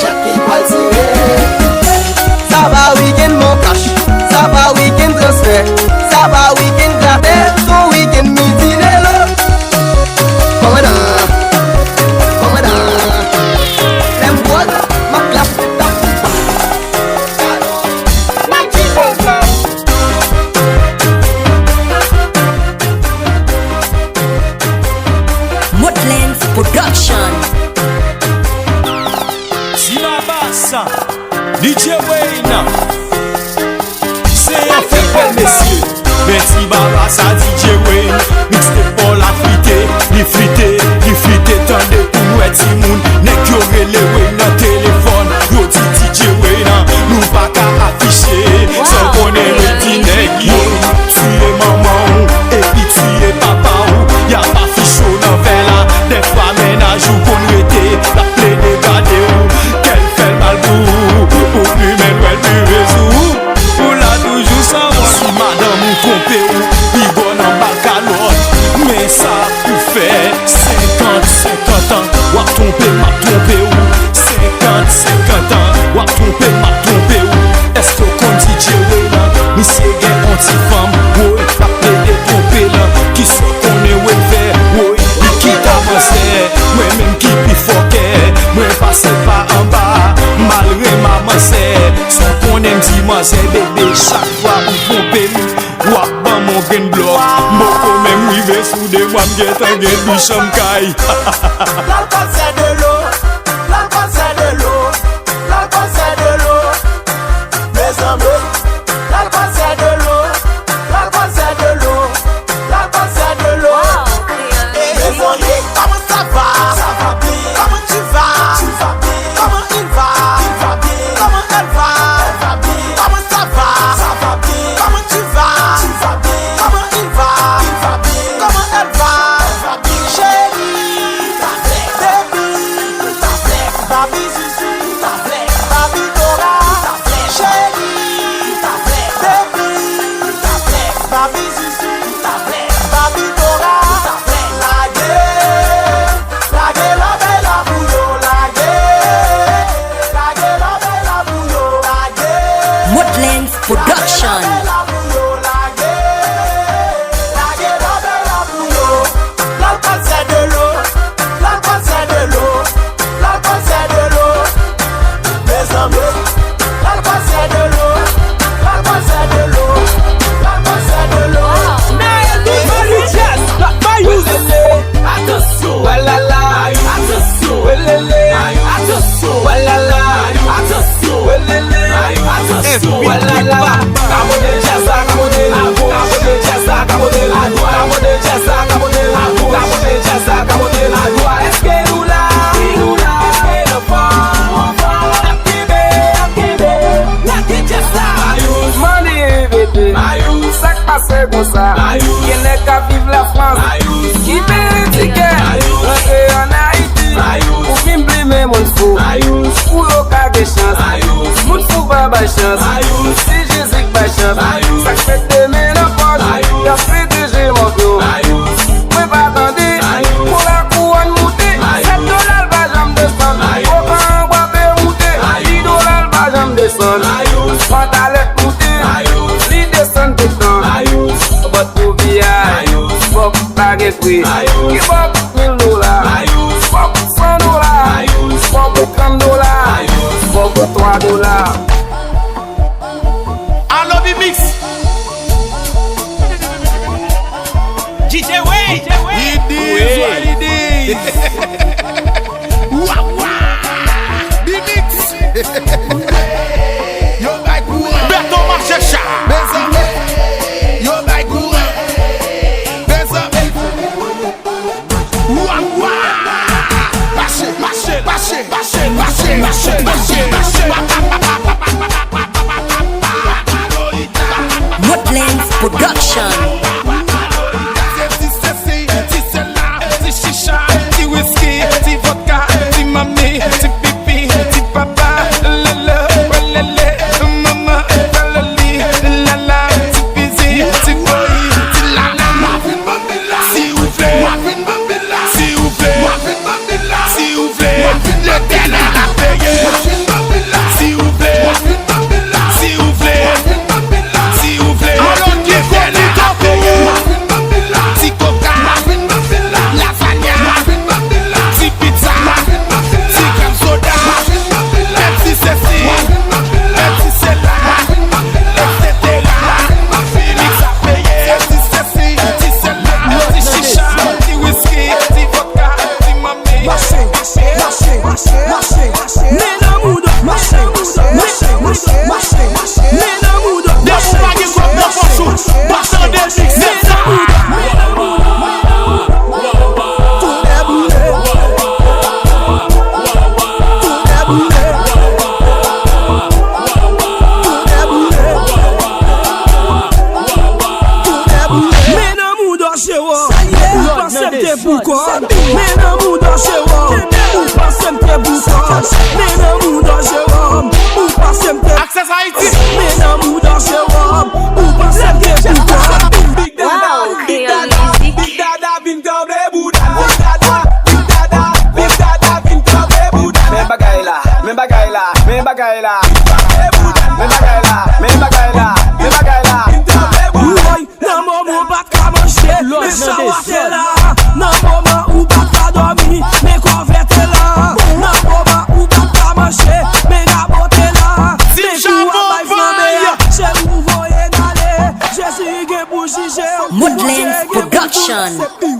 Chacun va tirer. Ça va week-end mon cash, ça va week-end transfert, ça va week-end clapet, son week-end multinello. Come on, them boys, ma clap it up. Modlens Production. Si ma basse, DJ Wayne. C'est un fait messieurs. Merci Barassa, DJ Wayne. Mixtape pour la frité. Li frité, tendez pour nous être Timoun. Nek yo rele Wayne dans téléphone. Yo dit DJ Wayne, nous pas qu'à afficher. Sans qu'on ait le dîner. Tu es maman et puis tu es papa. Y'a pas fichot dans là. Des fois ménage ou qu'on était. La plaie dégradée ou qu'elle fait mal pour plus même elle plus résout. Pour la toujours sans moi si madame ou compé ou bigon en bacalote. Mais ça pour faire 50 ans. Ou tromper m'a trompé ou 50 ans. Ou tromper m'a trompé ou est-ce qu'on dit DJ Wayne? Monsieur gain anti-femme. Oui, la plaie de tromper là. Qui se connaît ou fait? Oui, qui t'avancait? Oui, même qui pi foquet. Moi passé pas en bas. Malgré maman c'est. Sans qu'on aime dit moi c'est bébé. Chaque fois ou tromper ou à ban mon green block. Moko même rive sous des moi m'guette un guette bicham caille. L'alcool c'est de l'eau, l'alcool c'est de l'eau, l'alcool c'est de l'eau. Mes amis, l'alcool c'est de l'eau, l'alcool c'est de l'eau, l'alcool c'est de l'eau. Mes amis, comment ça va? Ça va bien. Comment tu vas? Tu vas bien. Comment il va? Il va bien. Comment elle va? Elle va bien. Comment ça va? Ça va bien. Comment tu vas? Tu vas bien. Comment il va? Il va bien. Comment elle va? Elle va bien. Chérie, ta flex, baby, ta flex, baby Zuzu, ta flex, baby Dora, ta flex, chérie, ta flex, baby, ta flex, baby Zuzu, ta flex, baby Dora, ta flex. Laguer la bella bouillon, laguer la bella bouillon, laguer. Modlens Production. L'alcool c'est de l'eau, l'alcool c'est de l'eau, l'alcool c'est de l'eau. Mes amis, l'alcool c'est de l'eau, l'alcool c'est de l'eau, l'alcool c'est de l'eau. Attention, walala, attention, walala, attention, walala, attention, walala, attention, walala. Cabode jazza, cabode, cabode jazza, cabode, cabode jazza, cabode, cabode jazza, cabode. Est-ce que nous là, est-ce que nous pas, akebe, nati jazza. Money bébé, ça passe comme ça. Qui n'est qu'à vivre la France, qui paye le ticket, rentrer en Haïti, pour filmer mon fou, pour l'occasion de chance, mon fou pas de chance, si Jésus pas chance, ça fait des mains dans la poche, il a fait déjà mon dos, moi pas attendre, pour la couronne monter, $7 va jamais descendre, aucun va faire monter, $10 va jamais descendre, pantalette monter, il descend tout le temps, but pour bien, fuck baguette free, give up $1000, fuck $100, fuck $30, fuck $3. Allo Bmix. DJ Way. It is what it is. Wow wow. Bmix. Yo like courant. Beto marche chat. Yo like courant. Beza. Wow wow. Modlens Production. Si Men nan mou dan Jérôme, ou passe m'te boucan. Men nan mou dan Jérôme, ou passe m'te Access Haïti. Men nan mou dan Jérôme, ou passe m'te boucan. Big Dada, Big Dada, Big Dada, vin tombe boudan. Big Dada, Big Dada, Big Dada, vin tombe boudan. Men bagay la, men bagay la, men bagay la. Men bagay la, men bagay la, men bagay la. Woy, nan moment bat ka manche, men chawate la. Nan moment ou bat ka dormi, men konvete la. Nan moment ou bat ka manche, men rabote la. Men kou abay flambe ya, che ou voye nale. Je suis gen pou jije. Modlens Production.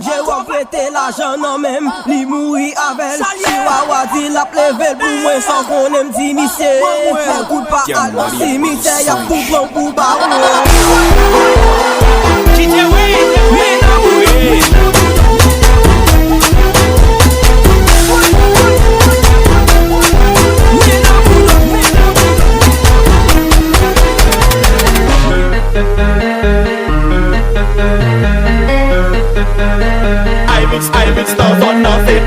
Je wap prete l'argent nan même, li mouri avel. Si wawa di la plevel pou mwen sans konem di misye. Men koute pa al nan simite, ya pou plan pou ba DJ Wayne, men nan I mix stuff on nothing.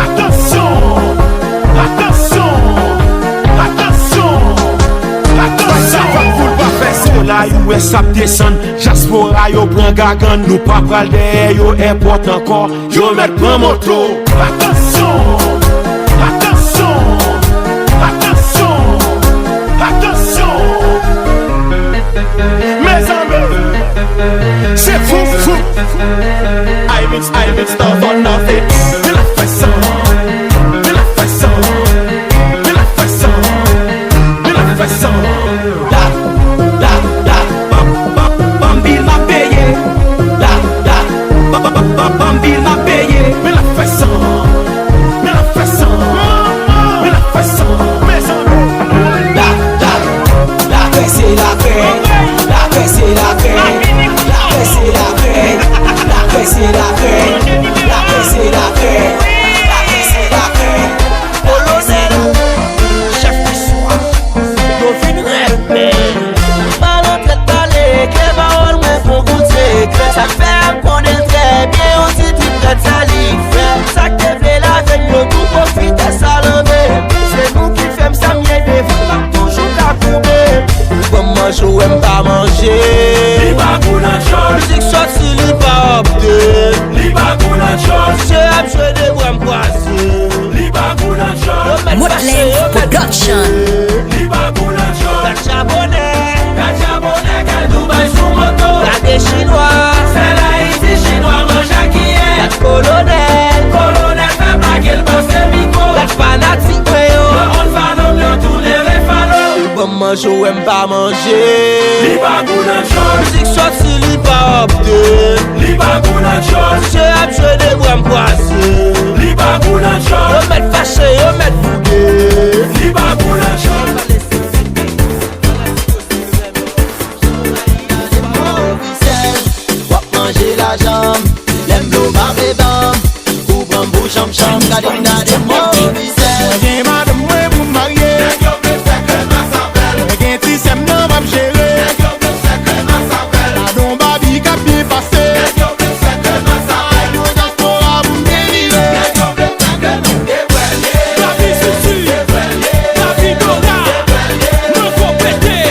Attention, attention, attention, attention. Foule pas faire ça là, US ap descend. Jaspora yo prend gagan, nous pas pral derrière yo airport encore. Yo met prend moto. Attention, attention, attention, attention. Mes amis, c'est fou, fou. I mix stuff on nothing. De la façon, de la façon, de la façon, de la façon. Bambil m'a payé. Bambil m'a payé. Mais la façon, mais la façon, mais la façon. Mes amis, la paix c'est la paix. La paix c'est la paix. La paix c'est la paix. La paix c'est la paix. La paix c'est la paix. La paix c'est la paix. Colonel, chef du soir. Nous finirons. Ballon traite balai, clé baron moins pour goûter. Ça fait qu'on est très bien, on dit tout traite salive. Ça que t'es la veine, nous tout profite ça l'envers. C'est nous qui faisons ça mieux des fois, toujours la courber. Comment je n'aime pas manger. Li bagou nan chose. Musique sorti, li pas opté. Li bagou nan chose. J'aime jouer des bras m'poisser. Li bagou nan chose. Modlens Production. Li bagou nan chose. La japonais, quel Dubaï sous moto. la des chinois, C'est la Haïti chinois mange à qui est. la colonel, Fait blague le boss et Miko. la fanatique créole. On va nommer tous les réfalos. Comment je n'aime pas manger. Li bagou nan chose. Musique sorti, li pas opté. Li bagou nan chose. J'aime jouer des bras m'poisser. Li bagou nan chose. Yo met fâché, yo met bougué. Li bagou nan chose. Wap manger la jambe, l'aime l'eau ma bébam. Ou prend bouche en chambre, gadim gadim mauvais sel. Gen madame mwen pou mariye. Nèg yo ple fè que ma s'appelle. Gen ti sem nan va m'gérer. Nèg yo ple fè que ma s'appelle. La don babi ka bien passé. Nèg yo ple fè que ma s'appelle. Yo diaspora pou m'délivrer. Nèg yo ple fè que nou dévoilé. La vie souci, dévoilé. La vie dora, dévoilé. Nous faut péter,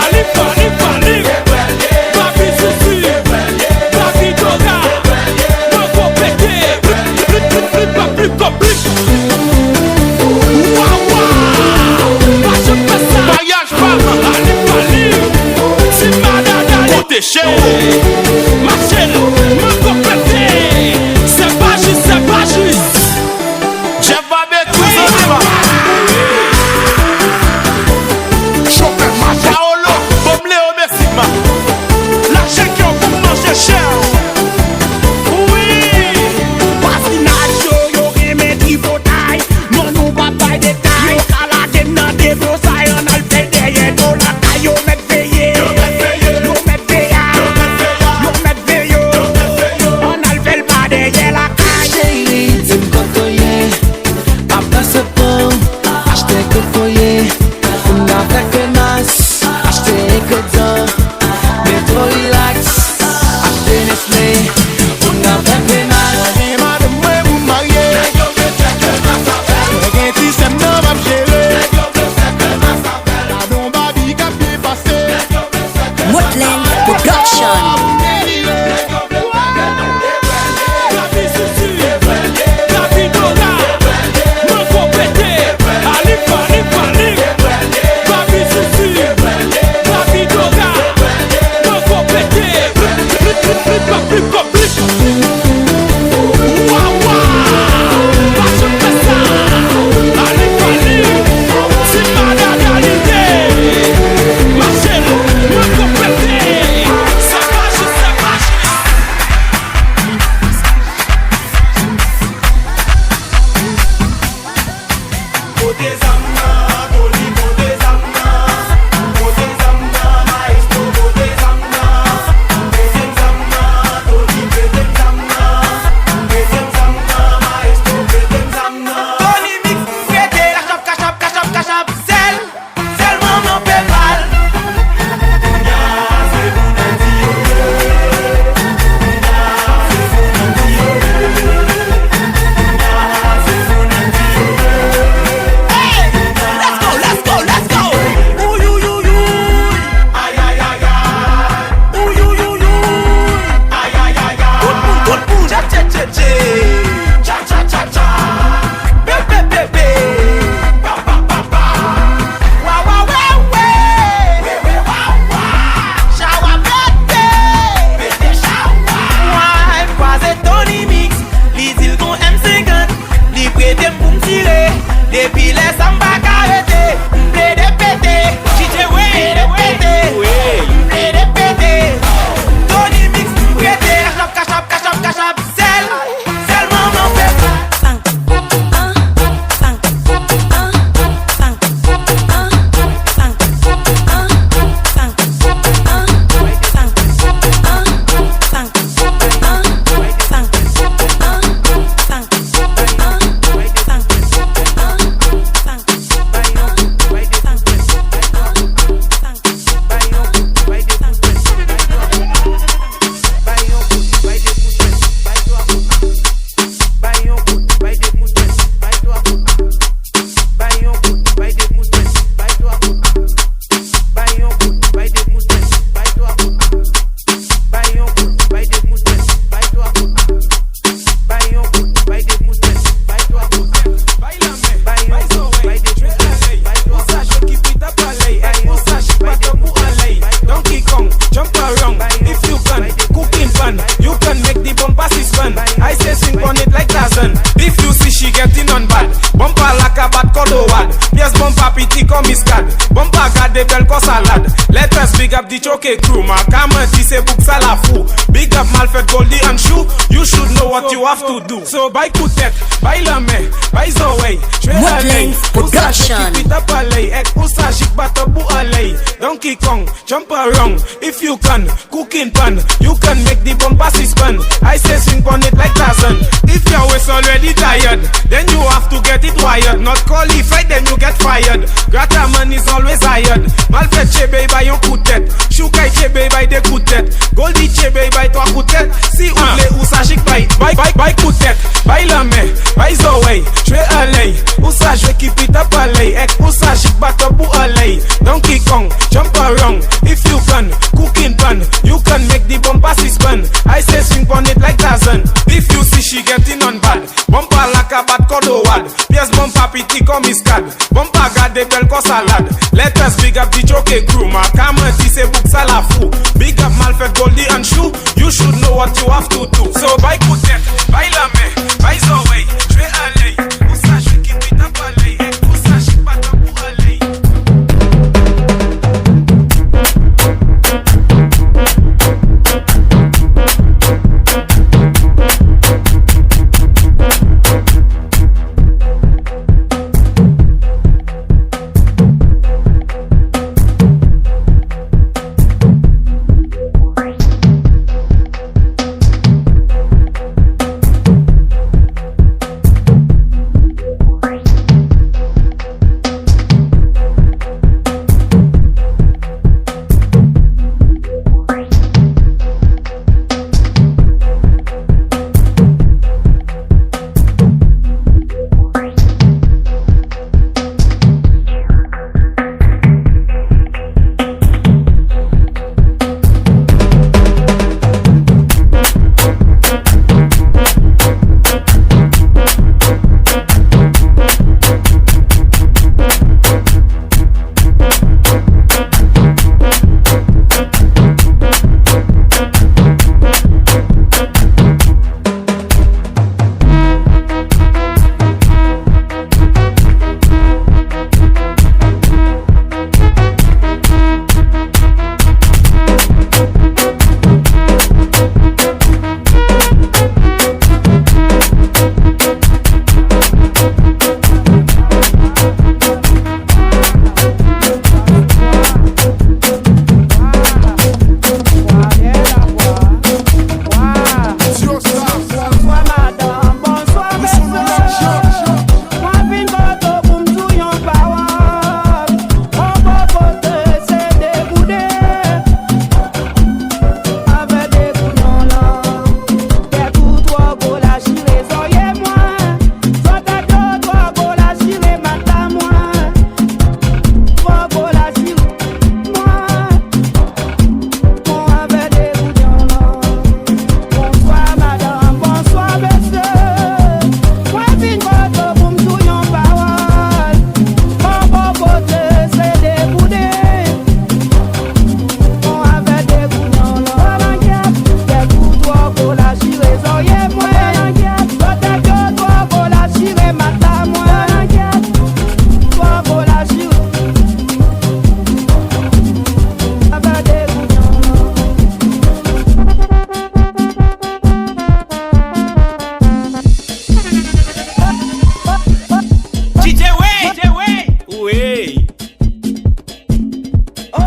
ali fali fali. Dévoilé. La vie souci, dévoilé. La vie dora, dévoilé. Nous faut péter, plus compliqué. Mariage pas, allez, si madame côté chez ma chérie, me compléter, c'est pas juste, j'ai pas de tout ça. Chopin, ma chaolo, bomblé au Mexique, la chèque qui pour manger cher. Oui, parce qu'il n'a chaud, yo remet du bouteille, non nous va pas de taille, yo calade dans des broussailles, on a le fait derrière nous la taille, yo met veillé, yo met veillé, yo met veillé, yo met veillé, yo met veillé, yo met des belles comme salade. Let us big up the choke crew. Ma caméra dit c'est pour que ça la fout. Big up Malfait Goldie and Shoe. You should know what you have to do. So by coup de tête, by la main, by the way. Modlens Production. Keep it up alley. Ek usa jik bata bu alley. Donkey Kong, jump around. If you can, cooking pan. You can make the bumper spin. I say swing on it like Tarzan. If your waist already tired, then you have to get it wired. Not qualified, then you get fired. Grata man is always hired. Malfait chebe by yon coup de tête. Choukai chebe by des coups de tête. Goldie chebe by trois coups de tête. Si ouvle ou s'agit by coup de tête. By la main, by the way. J'vais aller, ou ça j'vais keep it up alley. Ek ou ça j'ik batte pour alley. Donkey Kong, jump around. If you can, cooking pan. You can make the bumper spin. I say swing on it like Tarzan. If you see she getting on bad, bumper like a bad cordowad. Yes, bumper pity comme iscad. Bumper garde belle comme salade. Let us big up the joke crew. Ma caméra dit c'est pour que ça la fout. Big up Malfait Goldie and Shoe. You should know what you have to do. So by coup de tête, by la main, by the way. J'vais aller, où ça j'vais keep it up alley. Où ça j'ik pas pour aller.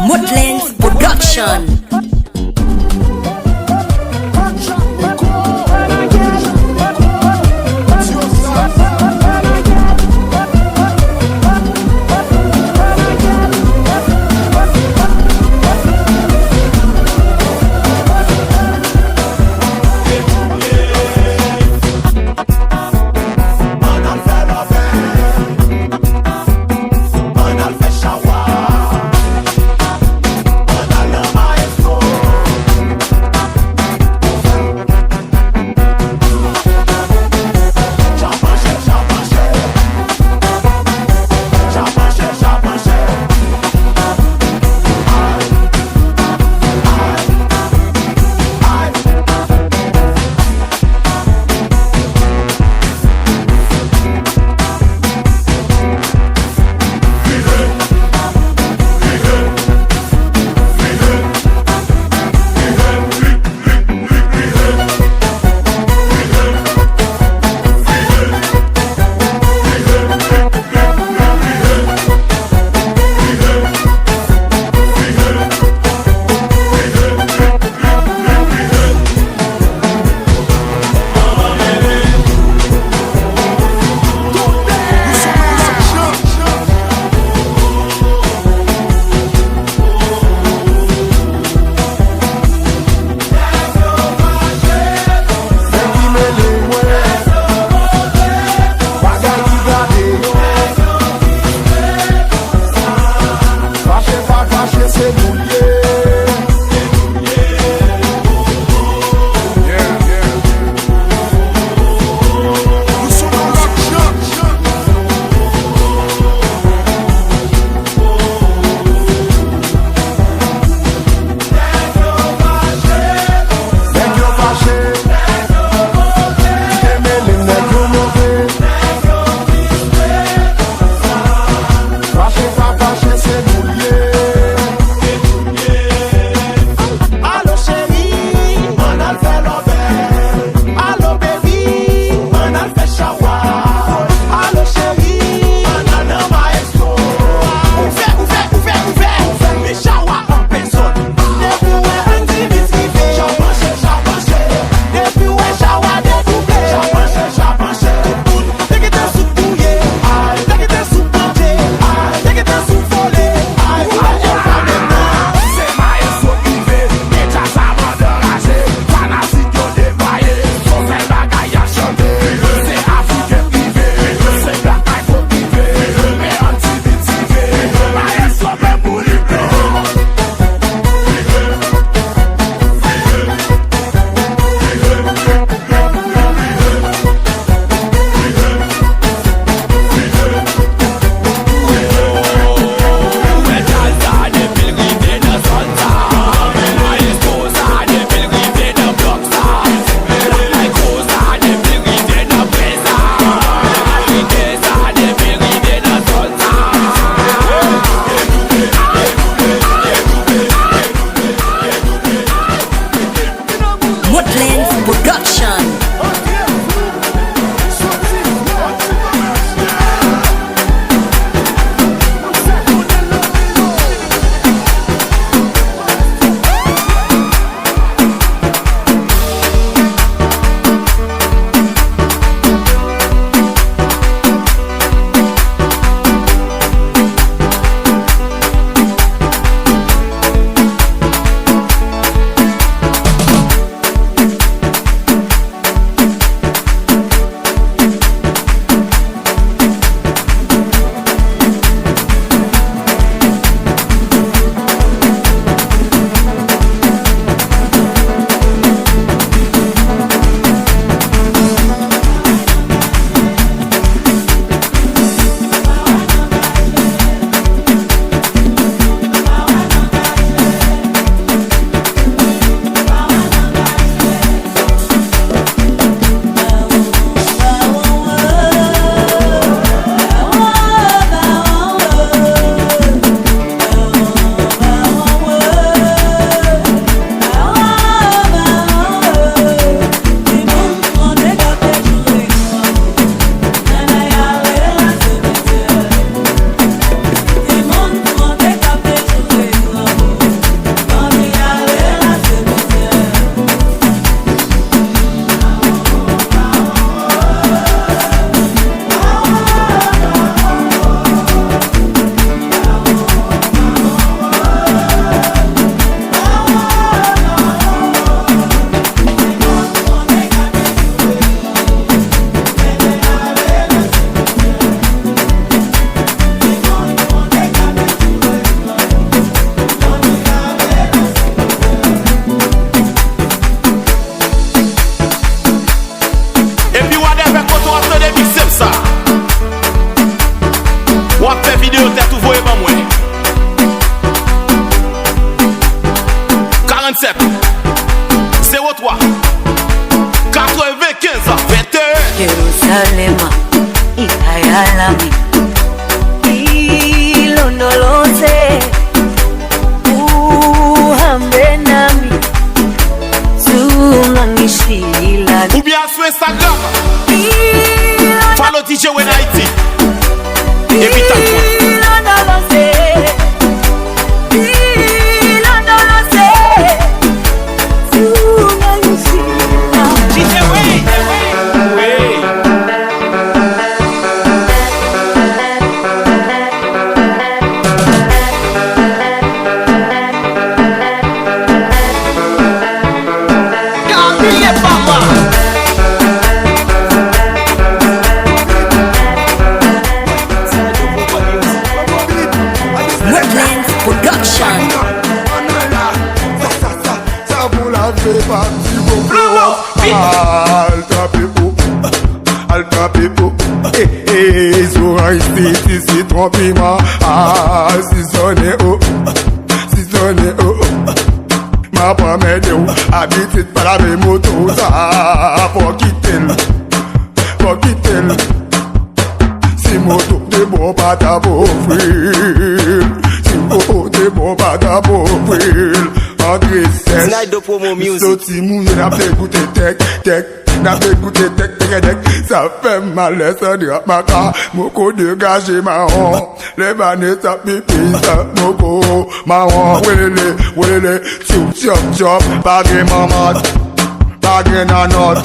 Modlens Production. Shawa, 47 03 95 21 Jerusalema ikayalami ilondoloze uhambe nami zungangishila ou bien sur Instagram follow DJ When IT et puis t'as Alta people, Zora ici trompima, si sonne ma pas m'aider habitude par la même moto, ça pour quitter, si moto de bon pas ta beau frère, si moto de bon pas ta beau frère. André sèche, sauti mou, n'a pas goûté tech, n'a pas goûté tech, ça fait mal, ça drap ma car, moko dégagé marron, les bannes ça pipi, ça moko, marron, wélé, chop, pas de maman, pas de nanot,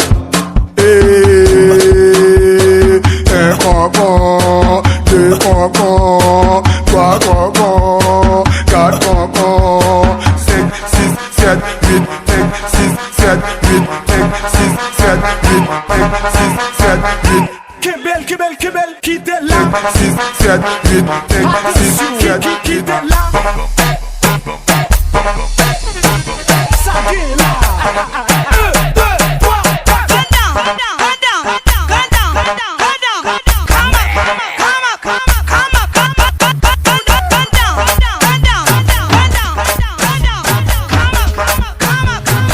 un concon, deux concon, trois concon, quatre concon, 7, 8, 6, 7, 8, 6, 7, 8, 6, 7, 8. Kebel, quitte là. 6, 7, 8, 6, 7, 8. Quitte là. Ça qui est là. 1, 2, 3,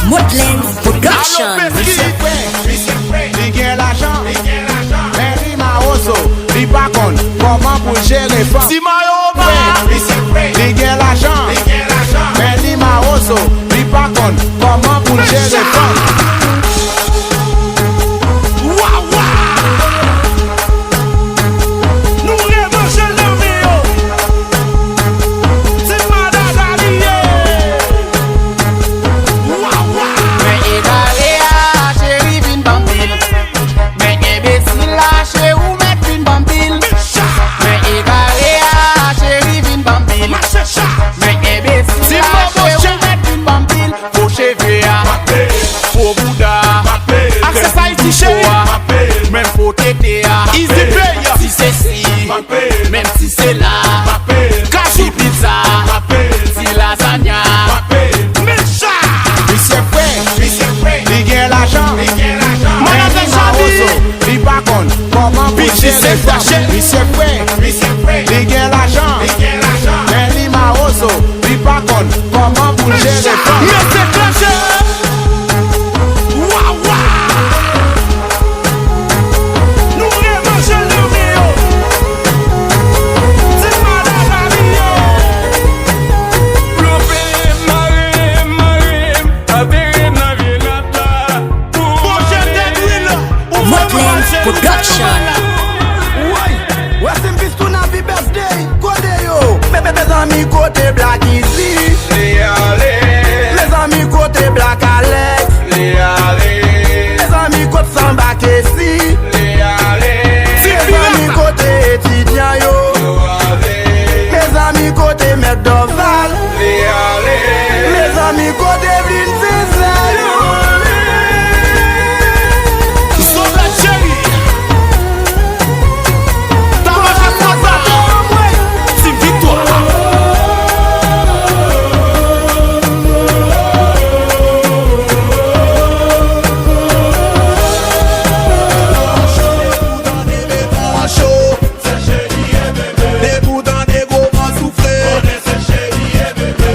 Modlens Production. Li gen l'argent, men li ma oso, li pa kon, koman pou jere fan. Si mayo li gen l'argent, men li ma oso, li pa kon, koman pou jere fan. même pour t'aider, easy pay, si c'est si, même si c'est là, cachi pizza, si lasagna, c'est prêt, il gagne l'argent, il pas con, comment pour gérer c'est prêt, il gagne l'argent, mais il m'a oso, il pas con, comment pour gérer mais c'est clashé. Production. West in peace to Navi birthday. Côté yo, mes amis côté Black Easy. Les amis côté Black Alex. Les amis côté Samba Kessi. Les amis côté étudiant yo. Mes amis côté Meddoval. Les amis côté Blin César.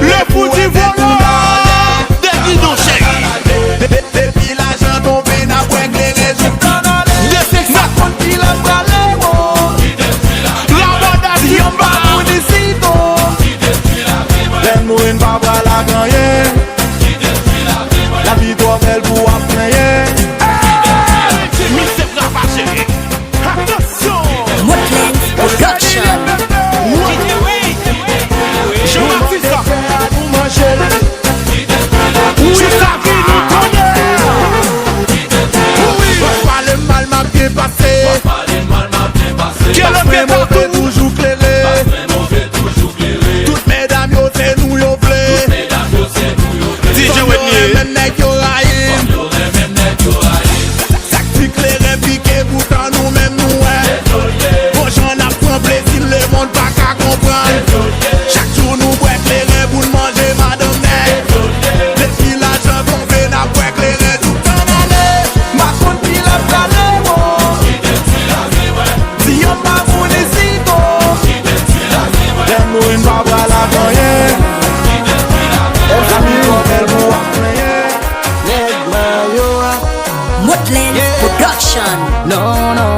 Le foutu volant. Production. No, no,